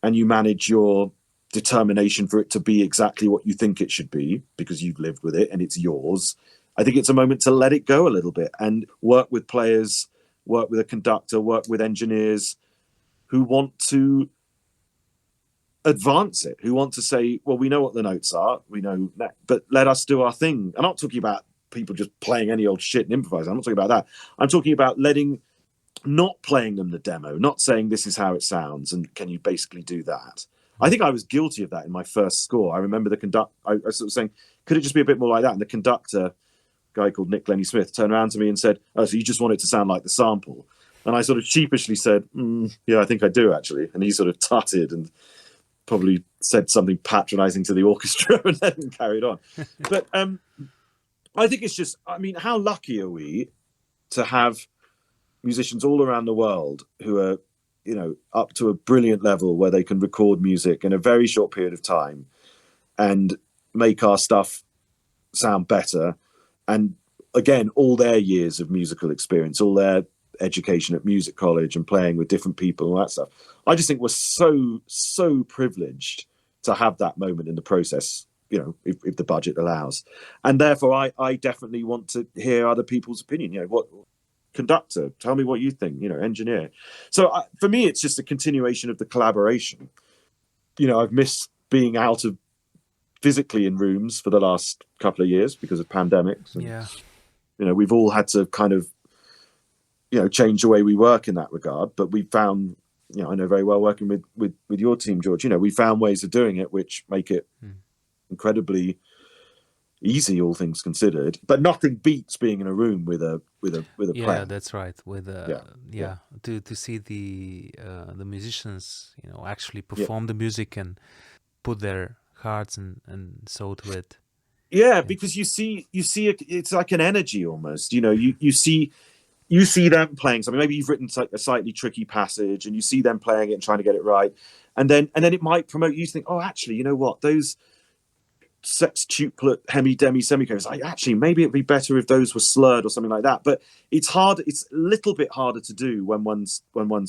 and you manage your determination for it to be exactly what you think it should be because you've lived with it and it's yours. I think it's a moment to let it go a little bit and work with players, work with a conductor, work with engineers who want to advance it, who want to say, well, we know what the notes are, we know that, but let us do our thing. I'm not talking about people just playing any old shit and improvising. I'm not talking about that. I'm talking about not playing them the demo, not saying this is how it sounds and can you basically do that? I think I was guilty of that in my first score. I remember I was sort of saying, could it just be a bit more like that? And the conductor, guy called Nick Lenny Smith, turned around to me and said, oh, so you just want it to sound like the sample? And I sort of sheepishly said, yeah, I think I do actually. And he sort of tutted and probably said something patronizing to the orchestra and then carried on. But I think it's just, how lucky are we to have musicians all around the world who are, up to a brilliant level where they can record music in a very short period of time and make our stuff sound better. And again, all their years of musical experience, all their education at music college and playing with different people and all that stuff. I just think we're so privileged to have that moment in the process if the budget allows. And therefore, I definitely want to hear other people's opinion. What conductor, tell me what you think. Engineer. So for me, it's just a continuation of the collaboration. I've missed being out of physically in rooms for the last couple of years because of pandemics. And, we've all had to kind of change the way we work in that regard. But we found, I know very well working with your team, George. We found ways of doing it which make it incredibly easy, all things considered. But nothing beats being in a room with a player. Yeah, that's right. To see the musicians, actually perform the music and put their hearts and soul to it. Yeah, because you see it's like an energy almost. You see them playing something. Maybe you've written a slightly tricky passage, and you see them playing it and trying to get it right, and then it might promote you to think, oh, actually, you know what, those sextuplet hemi-demi semicolons, actually maybe it'd be better if those were slurred or something like that. But it's hard. It's a little bit harder to do when one's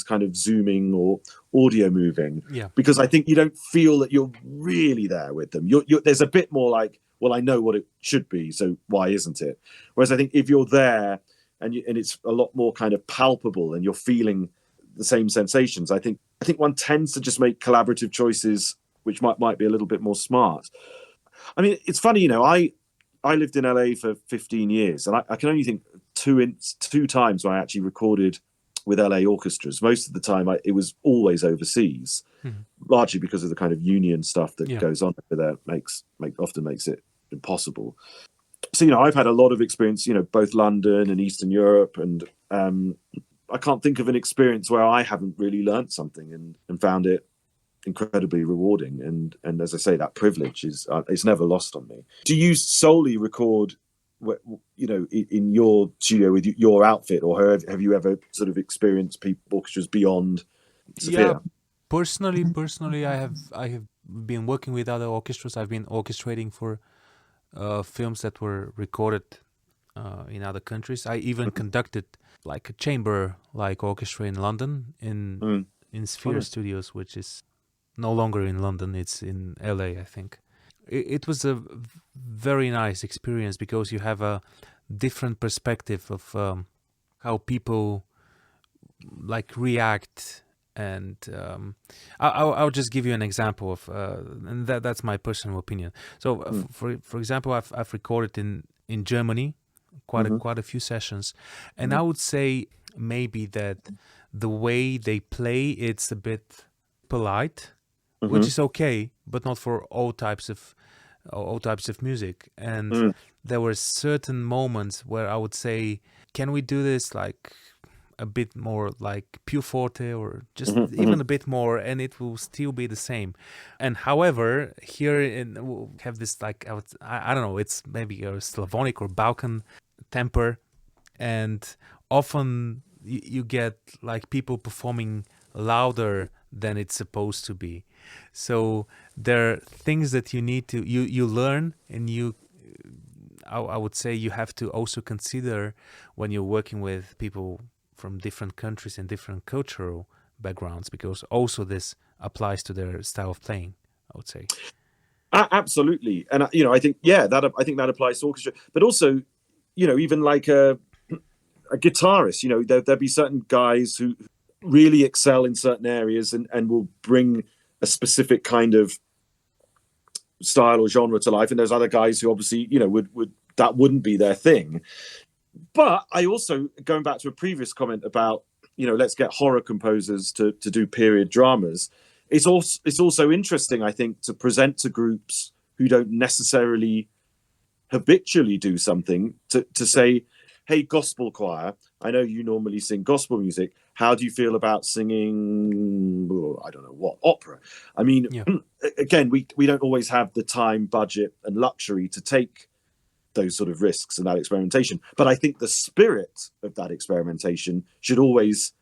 kind of zooming or audio moving. Yeah. Because I think you don't feel that you're really there with them. There's a bit more like, well, I know what it should be, so why isn't it? Whereas I think if you're there and it's a lot more kind of palpable and you're feeling the same sensations, I think one tends to just make collaborative choices which might be a little bit more smart. I mean, it's funny, I lived in LA for 15 years, and I can only think two times when I actually recorded with LA orchestras. Most of the time, it was always overseas, largely because of the kind of union stuff that goes on over there often makes it impossible. So, I've had a lot of experience, both London and Eastern Europe, and I can't think of an experience where I haven't really learned something and found it incredibly rewarding. And as I say, that privilege it's never lost on me. Do you solely record, in your studio with your outfit, or have you ever sort of experienced orchestras beyond Sophia? Yeah, personally, I have been working with other orchestras. I've been orchestrating for films that were recorded in other countries. I even conducted like a chamber orchestra in London in Sphere Studios, which is no longer in London, it's in LA, I think. It was a very nice experience because you have a different perspective of how people react. And I'll just give you an example of, and that's my personal opinion. So, for example, I've recorded in Germany quite a few sessions, and I would say maybe that the way they play, it's a bit polite, which is okay, but not for all types of music. And there were certain moments where I would say, can we do this a bit more like più forte, or just even a bit more, and it will still be the same. And however, here we'll have this I don't know, it's maybe a Slavonic or Balkan temper, and often you get people performing louder than it's supposed to be. So there are things that you need to you learn, and I would say you have to also consider when you're working with people from different countries and different cultural backgrounds, because also this applies to their style of playing, I would say. Absolutely. And I think that applies to orchestra, but also even like a guitarist, there'll be certain guys who really excel in certain areas and will bring a specific kind of style or genre to life, and there's other guys who obviously would that wouldn't be their thing. But I also, going back to a previous comment about let's get horror composers to do period dramas, it's also interesting, I think, to present to groups who don't necessarily habitually do something to say, hey, gospel choir, I know you normally sing gospel music. How do you feel about singing, I don't know what, opera? I mean, again, we don't always have the time, budget, and luxury to take those sort of risks and that experimentation. But I think the spirit of that experimentation should always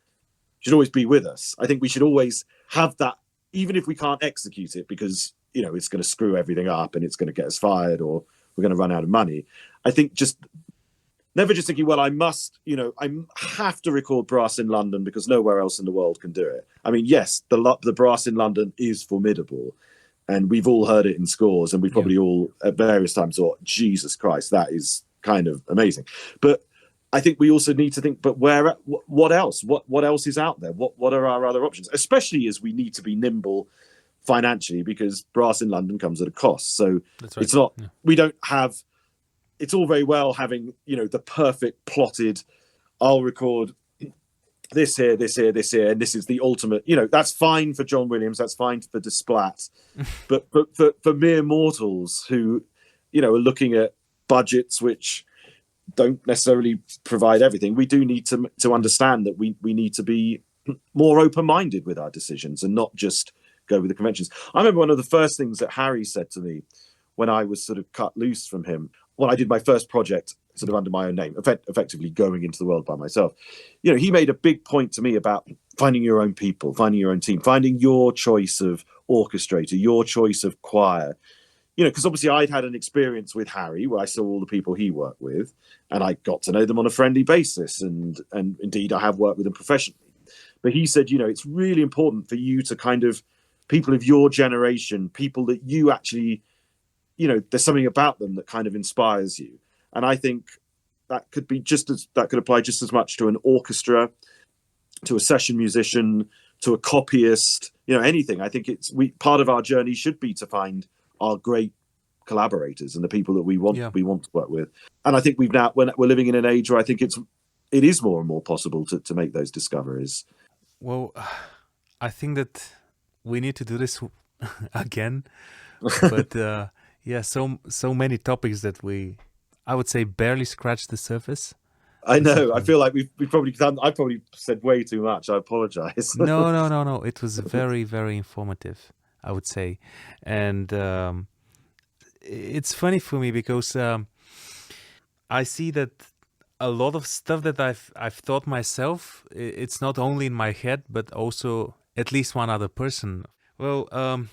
be with us. I think we should always have that, even if we can't execute it because, it's going to screw everything up and it's going to get us fired or we're going to run out of money. I think never just thinking, well, I have to record brass in London because nowhere else in the world can do it. I mean, yes, the brass in London is formidable. and we've all heard it in scores, and we probably all at various times thought, Jesus Christ, that is kind of amazing. But I think we also need to think, but what else? What else is out there? What are our other options? Especially as we need to be nimble financially, because brass in London comes at a cost. So it's not, we don't have, it's all very well having, the perfect plotted, I'll record this here, this here, this here, and this is the ultimate, that's fine for John Williams, that's fine for Desplat. but for mere mortals who, are looking at budgets which don't necessarily provide everything, we do need to understand that we need to be more open-minded with our decisions and not just go with the conventions. I remember one of the first things that Harry said to me when I was sort of cut loose from him, when I did my first project sort of under my own name, effectively going into the world by myself. He made a big point to me about finding your own people, finding your own team, finding your choice of orchestrator, your choice of choir. Because obviously I'd had an experience with Harry where I saw all the people he worked with, and I got to know them on a friendly basis. And indeed, I have worked with them professionally. But he said, it's really important for you to kind of, people of your generation, people that you actually, there's something about them that kind of inspires you. And I think that could apply just as much to an orchestra, to a session musician, to a copyist, anything. I think part of our journey should be to find our great collaborators and the people that we want to work with. And I think we're living in an age where I think it is more and more possible to make those discoveries. Well, I think that we need to do this again, but so many topics that I would say barely scratched the surface. I know. I feel like we've probably done. I probably said way too much. I apologize. No. It was very, very informative, I would say, and it's funny for me because I see that a lot of stuff that I've thought myself, it's not only in my head but also at least one other person. So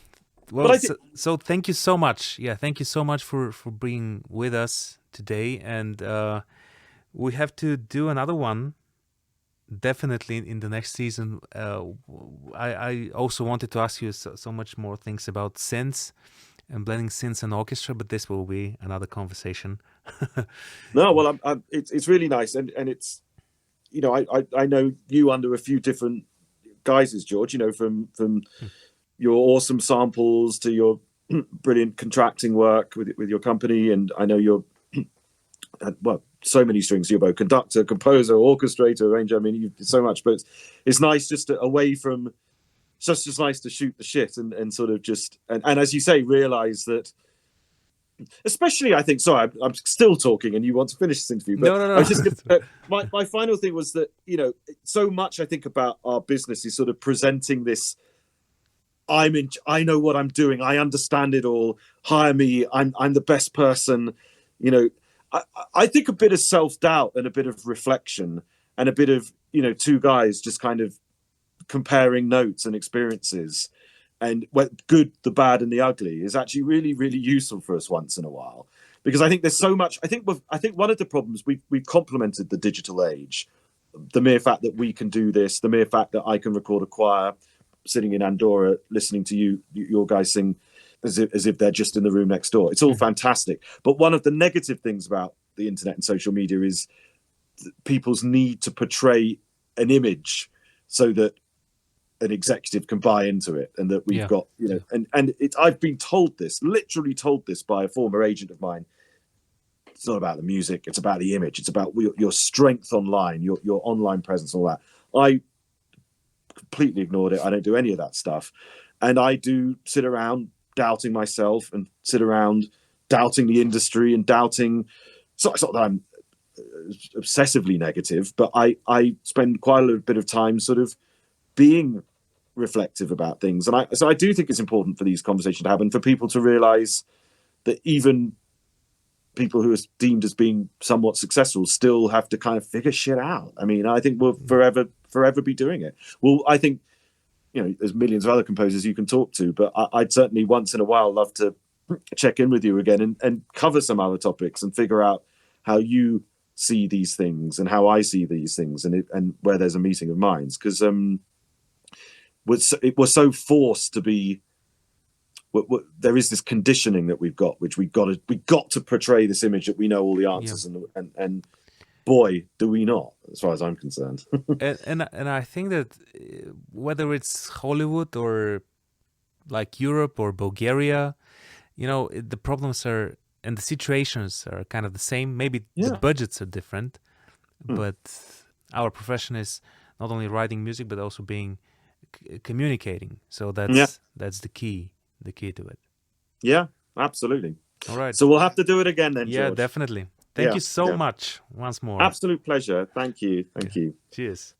thank you so much. Yeah, thank you so much for being with us today, and we have to do another one definitely in the next season. I also wanted to ask you so much more things about synths and blending synths and orchestra, but this will be another conversation. No, well, it's really nice, and it's I know you under a few different guises, George. From your awesome samples to your brilliant contracting work with your company, and I know you're so many strings. You're both conductor, composer, orchestrator, arranger. I mean, you did so much, but it's nice just away from. It's just nice to shoot the shit and sort of just and as you say, realize that. Especially, I think. Sorry, I'm still talking, and you want to finish this interview. But No. I was just my final thing was that so much I think about our business is sort of presenting this. I know what I'm doing. I understand it all. Hire me. I'm the best person. I think a bit of self-doubt and a bit of reflection and a bit of two guys just kind of comparing notes and experiences. And what good, the bad, and the ugly is actually really, really useful for us once in a while, because I think there's so much. I think one of the problems we've complemented the digital age, the mere fact that we can do this, the mere fact that I can record a choir, sitting in Andorra, listening to your guys sing as if they're just in the room next door. It's all fantastic. But one of the negative things about the internet and social media is people's need to portray an image so that an executive can buy into it, and that we've got, and I've been literally told this by a former agent of mine. It's not about the music, it's about the image. It's about your strength online, your online presence, all that. I completely ignored it. I don't do any of that stuff. And I do sit around doubting myself and sit around doubting the industry and doubting. So it's not that I'm obsessively negative, but I spend quite a little bit of time sort of being reflective about things. And I do think it's important for these conversations to happen, for people to realize that even people who are deemed as being somewhat successful still have to kind of figure shit out. I mean, I think we'll forever be doing it. Well, I think, there's millions of other composers you can talk to, but I'd certainly once in a while love to check in with you again and cover some other topics and figure out how you see these things and how I see these things, and where there's a meeting of minds. Because it was so forced to be there is this conditioning that we've got, which we got to portray this image that we know all the answers, and boy, do we not, as far as I'm concerned. and I think that whether it's Hollywood or like Europe or Bulgaria, the problems are and the situations are kind of the same. Maybe the budgets are different, but our profession is not only writing music but also being communicating. So that's the key to it. Yeah, absolutely. All right. So we'll have to do it again then, Yeah, George. definitely. Thank you so much once more. Absolute pleasure. Thank you. Cheers.